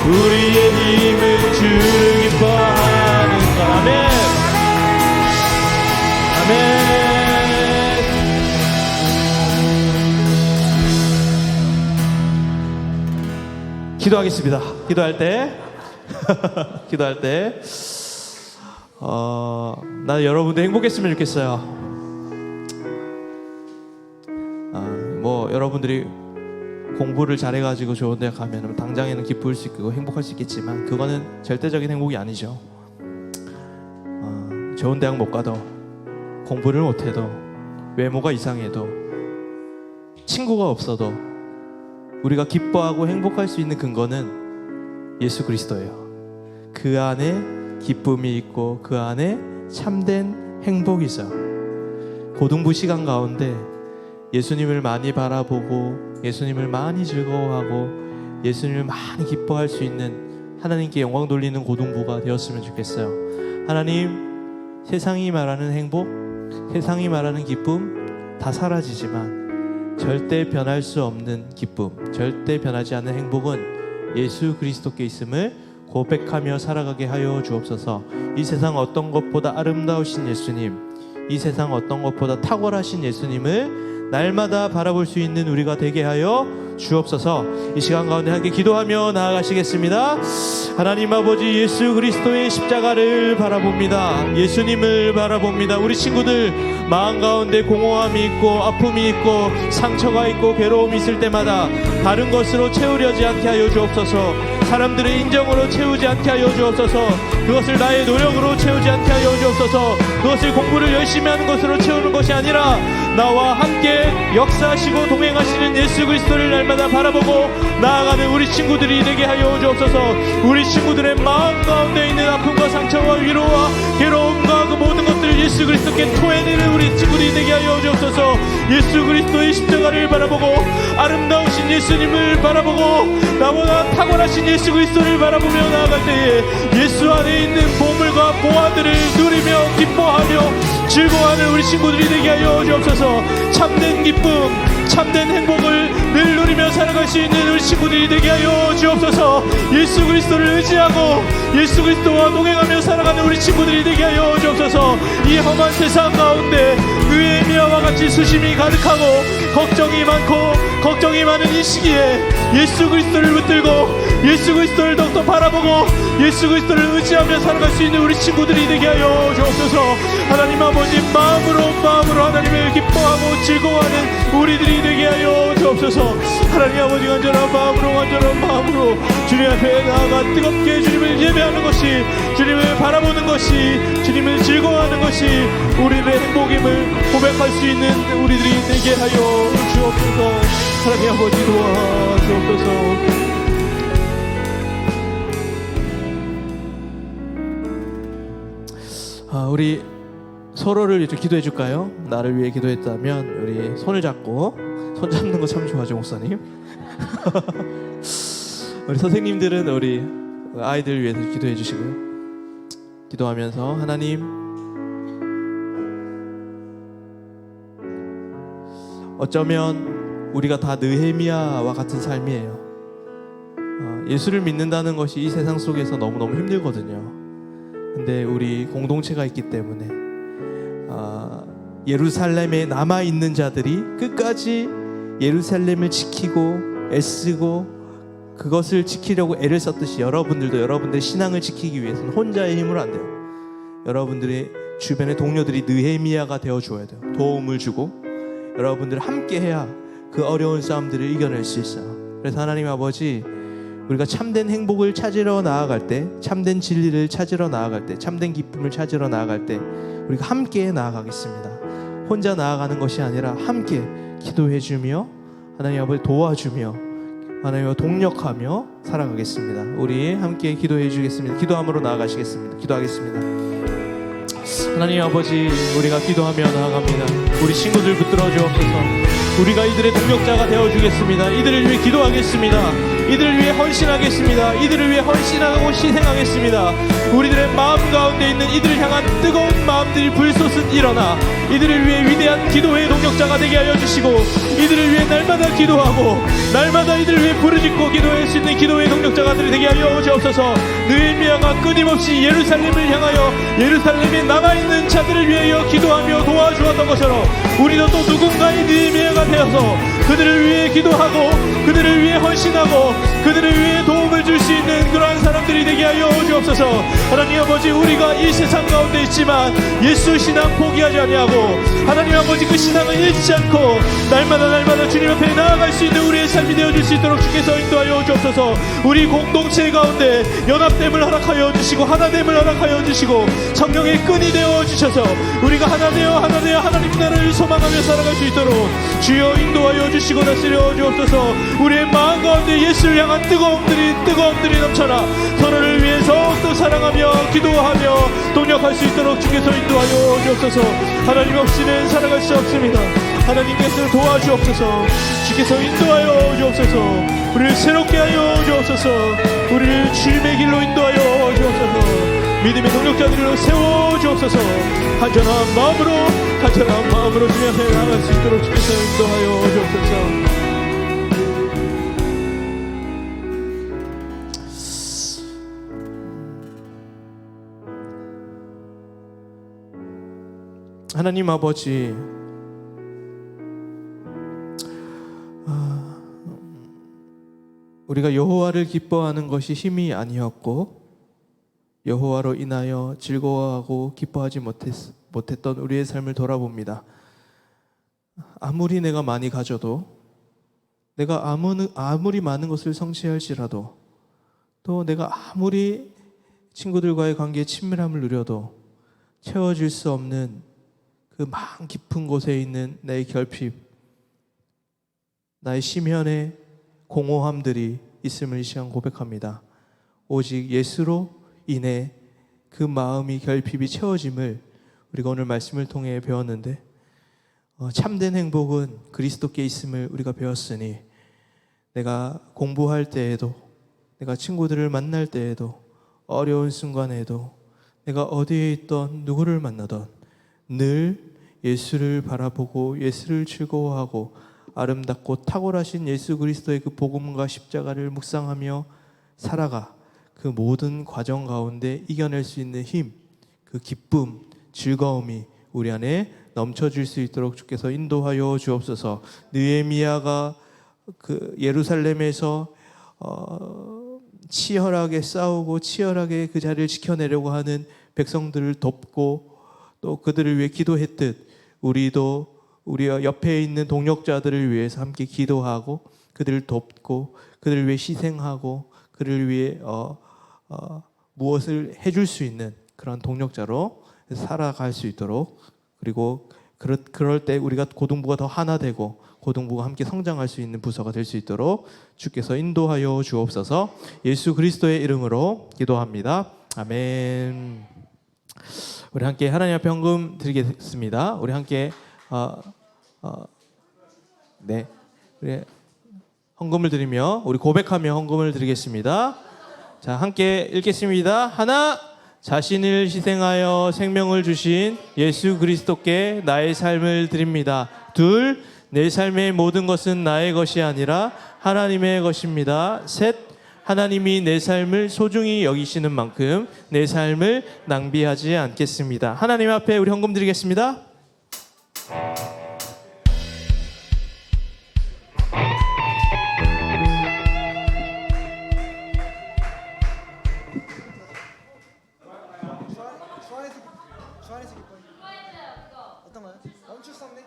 우리의 힘은 주를 기뻐하는 것. 아멘. 아멘. 기도하겠습니다. 기도할 때 기도할 때 나 여러분들 행복했으면 좋겠어요. 뭐 여러분들이 공부를 잘해가지고 좋은 데 가면 당장에는 기쁠 수 있고 행복할 수 있겠지만 그거는 절대적인 행복이 아니죠. 좋은 대학 못 가도, 공부를 못해도, 외모가 이상해도, 친구가 없어도 우리가 기뻐하고 행복할 수 있는 근거는 예수 그리스도예요. 그 안에 기쁨이 있고 그 안에 참된 행복이 있어요. 고등부 시간 가운데 예수님을 많이 바라보고 예수님을 많이 즐거워하고 예수님을 많이 기뻐할 수 있는, 하나님께 영광 돌리는 고등부가 되었으면 좋겠어요. 하나님, 세상이 말하는 행복, 세상이 말하는 기쁨 다 사라지지만 절대 변할 수 없는 기쁨, 절대 변하지 않는 행복은 예수 그리스도께 있음을 고백하며 살아가게 하여 주옵소서. 이 세상 어떤 것보다 아름다우신 예수님, 이 세상 어떤 것보다 탁월하신 예수님을 날마다 바라볼 수 있는 우리가 되게 하여 주옵소서. 이 시간 가운데 함께 기도하며 나아가시겠습니다. 하나님 아버지, 예수 그리스도의 십자가를 바라봅니다. 예수님을 바라봅니다. 우리 친구들 마음 가운데 공허함이 있고 아픔이 있고 상처가 있고 괴로움이 있을 때마다 다른 것으로 채우려지 않게 하여 주옵소서. 사람들의 인정으로 채우지 않게 하여 주옵소서. 그것을 나의 노력으로 채우지 않게 하여 주옵소서. 그것을 공부를 열심히 하는 것으로 채우는 것이 아니라 나와 함께 역사하시고 동행하시는 예수 그리스도를 날마다 바라보고 나아가는 우리 친구들이 되게 하여 주옵소서. 우리 친구들의 마음 가운데 있는 아픔과 상처와 위로와 괴로움과 그 모든 것들을 예수 그리스도께 토해내는 우리 친구들이 되게 하여 주옵소서. 예수 그리스도의 십자가를 바라보고 아름다우신 예수님을 바라보고 나보다 탁월하신 예수 그리스도를 바라보며 나아갈 때에 예수 안에 있는 보물과 보화들을 누리며 기뻐하며 즐거워하는 우리 친구들이 되게 하여 주옵소서. 참된 기쁨, 참된 행복을 늘 누리며 살아갈 수 있는 우리 친구들이 되게 하여 주옵소서. 예수 그리스도를 의지하고 예수 그리스도와 동행하며 살아가는 우리 친구들이 되게 하여 주옵소서. 이 험한 세상 가운데 느헤미야와 같이 수심이 가득하고 걱정이 많고 걱정이 많은 이 시기에 예수 그리스도를 붙들고 예수 그리스도를 더욱더 바라보고 예수 그리스도를 의지하며 살아갈 수 있는 우리 친구들이 되게 하여 주옵소서. 하나님 아버지, 마음으로 하나님을 기뻐하고 즐거워하는 우리들이 되게 하여 주옵소서. 하나님 아버지, 간절한 마음으로 주님 앞에 나아가 뜨겁게 주님을 예배하는 것이, 주님을 바라보는 것이, 주님을 즐거워하는 것이 우리들의 행복임을 고백할 수 있는 우리들이 되게 하여 주옵소서. 하나님 아버지, 도와주옵소서. 우리 서로를 이렇게 기도해 줄까요? 나를 위해 기도했다면 우리 손을 잡고, 손 잡는 거 참 좋아하죠, 목사님. 우리 선생님들은 우리 아이들 위해서 기도해 주시고요. 기도하면서 하나님, 어쩌면 우리가 다 느헤미야와 같은 삶이에요. 예수를 믿는다는 것이 이 세상 속에서 너무너무 힘들거든요. 근데 우리 공동체가 있기 때문에 예루살렘에 남아있는 자들이 끝까지 예루살렘을 지키고 애쓰고 그것을 지키려고 애를 썼듯이 여러분들도 여러분들의 신앙을 지키기 위해서는 혼자의 힘으로 안 돼요. 여러분들의 주변의 동료들이 느헤미야가 되어줘야 돼요. 도움을 주고 여러분들 함께 해야 그 어려운 싸움들을 이겨낼 수 있어요. 그래서 하나님 아버지, 우리가 참된 행복을 찾으러 나아갈 때, 참된 진리를 찾으러 나아갈 때, 참된 기쁨을 찾으러 나아갈 때 우리가 함께 나아가겠습니다. 혼자 나아가는 것이 아니라 함께 기도해주며 하나님 아버지 도와주며 하나님과 동력하며 살아가겠습니다. 우리 함께 기도해 주겠습니다. 기도함으로 나아가시겠습니다. 기도하겠습니다. 하나님 아버지, 우리가 기도하며 나아갑니다. 우리 친구들 붙들어 주옵소서. 우리가 이들의 동력자가 되어주겠습니다. 이들을 위해 기도하겠습니다. 이들을 위해 헌신하겠습니다. 이들을 위해 헌신하고 희생하겠습니다. 우리들의 마음 가운데 있는 이들을 향한 뜨거운 마음들이 불솟은 일어나 이들을 위해 위대한 기도의 동력자 동력자가 되게 하여 주시고 이들을 위해 날마다 기도하고 날마다 이들을 위해 부르짖고 기도할 수 있는 기도의 동력자가 되게 하여 주옵소서. 느헤미야가 끊임없이 예루살렘을 향하여 예루살렘에 남아있는 자들을 위하여 기도하며 도와주었던 것처럼 우리도 또 누군가의 느헤미야가 되어서 그들을 위해 기도하고 그들을 위해 헌신하고 그들을 위해 도움을 줄 수 있는 그러한 사람들이 되게 하여 주옵소서. 하나님 아버지, 우리가 이 세상 가운데 있지만 예수 신앙 포기하지 아니하고 하나님 아버지 그 신앙을 잃지 않고 날마다 주님 앞에 나아갈 수 있는 우리의 삶이 되어줄 수 있도록 주께서 인도하여 주옵소서. 우리 공동체 가운데 연합됨을 허락하여 주시고 하나됨을 허락하여 주시고 성령의 끈이 되어 주셔서 우리가 하나 되어 하나님 나라를 소망하며 살아갈 수 있도록 주여 인도하여 주시고 다스려 주옵소서. 우리의 마음 가운데 예수를 향한 뜨거움들이 넘쳐나 서로를 위해 더욱더 사랑하며 기도하며 동력할 수 있도록 주께서 인도하여 주옵소서. 하나님 없이는 살아갈 수 없습니다. 하나님께서 도와주옵소서. 주께서 인도하여 주옵소서. 우리를 새롭게 하여 주옵소서. 우리를 주님의 길로 인도하여 주옵소서. 믿음의 동력자들로 세워 주옵소서. 간절한 마음으로 주님 앞에 나아갈 수 있도록 주께서 인도하여 주옵소서. 하나님 아버지, 우리가 여호와를 기뻐하는 것이 힘이 아니었고 여호와로 인하여 즐거워하고 기뻐하지 못했던 우리의 삶을 돌아봅니다. 아무리 내가 많이 가져도, 내가 아무리 많은 것을 성취할지라도, 또 내가 아무리 친구들과의 관계에 친밀함을 누려도 채워질 수 없는 그 마음 깊은 곳에 있는 나의 결핍, 나의 심연의 공허함들이 있음을 이 시간 고백합니다. 오직 예수로 인해 그 마음이 결핍이 채워짐을 우리가 오늘 말씀을 통해 배웠는데, 참된 행복은 그리스도께 있음을 우리가 배웠으니 내가 공부할 때에도, 내가 친구들을 만날 때에도, 어려운 순간에도, 내가 어디에 있던 누구를 만나던 늘 예수를 바라보고 예수를 즐거워하고 아름답고 탁월하신 예수 그리스도의 그 복음과 십자가를 묵상하며 살아가 그 모든 과정 가운데 이겨낼 수 있는 힘, 그 기쁨, 즐거움이 우리 안에 넘쳐질 수 있도록 주께서 인도하여 주옵소서. 느헤미야가 그 예루살렘에서 치열하게 싸우고 치열하게 그 자리를 지켜내려고 하는 백성들을 돕고 또 그들을 위해 기도했듯 우리도 우리 옆에 있는 동력자들을 위해서 함께 기도하고 그들을 돕고 그들을 위해 희생하고 그들을 위해 무엇을 해줄 수 있는 그런 동력자로 살아갈 수 있도록, 그리고 그럴 때 우리가 고등부가 더 하나 되고 고등부가 함께 성장할 수 있는 부서가 될 수 있도록 주께서 인도하여 주옵소서. 예수 그리스도의 이름으로 기도합니다. 아멘. 우리 함께 하나님 앞에 헌금 드리겠습니다. 우리 함께 우리 헌금을 드리며 우리 고백하며 헌금을 드리겠습니다. 자, 함께 읽겠습니다. 하나, 자신을 희생하여 생명을 주신 예수 그리스도께 나의 삶을 드립니다. 둘, 내 삶의 모든 것은 나의 것이 아니라 하나님의 것입니다. 셋, 하나님이 내 삶을 소중히 여기시는 만큼 내 삶을 낭비하지 않겠습니다. 하나님 앞에 우리 헌금 드리겠습니다. 어떤 거요? 멈추성네?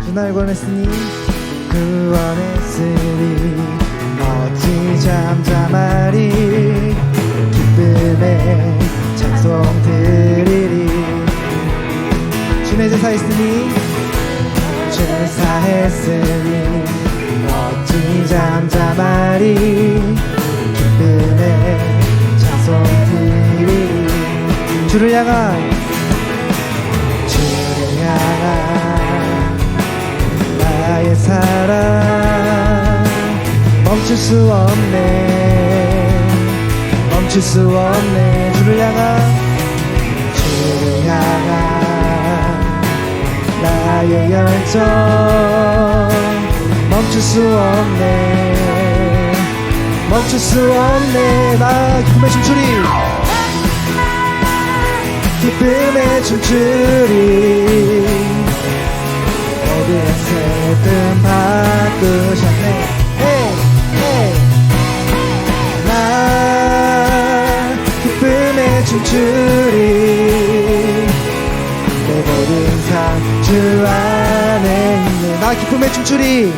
주날 구원했으니 어찌 잠잠하리 기쁨에 찬송 드리리 주의 제사했으니 어찌 잠잠하리 기쁨에 찬송 드리리 주를 향한 나의 사랑 멈출 수 없네 멈출 수 없네 주를 향한 나의 열정 멈출 수 없네 멈출 수 없네 나 기쁨의 춤추리 기쁨의 춤추리 모든 새든 바꾸셨네 나 기쁨의 춤추리 내 모든 삶 주 안에 있네 나 기쁨의 춤추리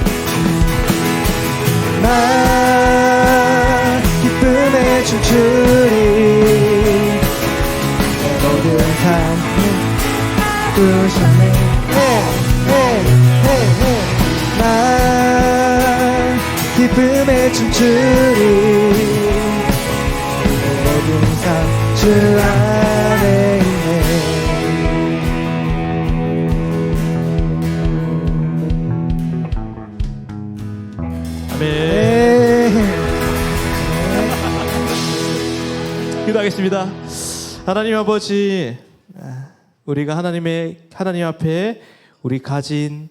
나 기쁨의 춤추리 내 모든 삶을 바꾸셨네 나 기쁨의 춤추리 내 모든 삶 주 안에 있네 아멘. 기도하겠습니다. 하나님 아버지, 우리가 하나님 앞에 우리 가진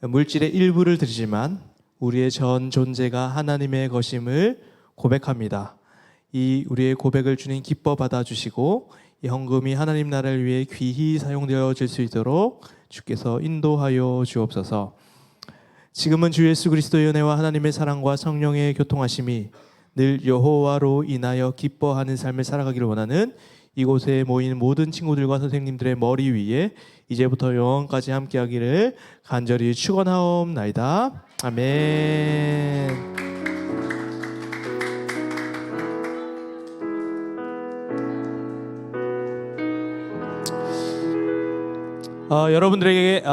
물질의 일부를 드리지만 우리의 전 존재가 하나님의 것임을 고백합니다. 이 우리의 고백을 주님 기뻐 받아주시고 이 헌금이 하나님 나라를 위해 귀히 사용되어질 수 있도록 주께서 인도하여 주옵소서. 지금은 주 예수 그리스도의 은혜와 하나님의 사랑과 성령의 교통하심이 늘 여호와로 인하여 기뻐하는 삶을 살아가기를 원하는 이곳에 모인 모든 친구들과 선생님들의 머리 위에 이제부터 영원까지 함께하기를 간절히 축원하옵나이다. 아멘. 여러분들에게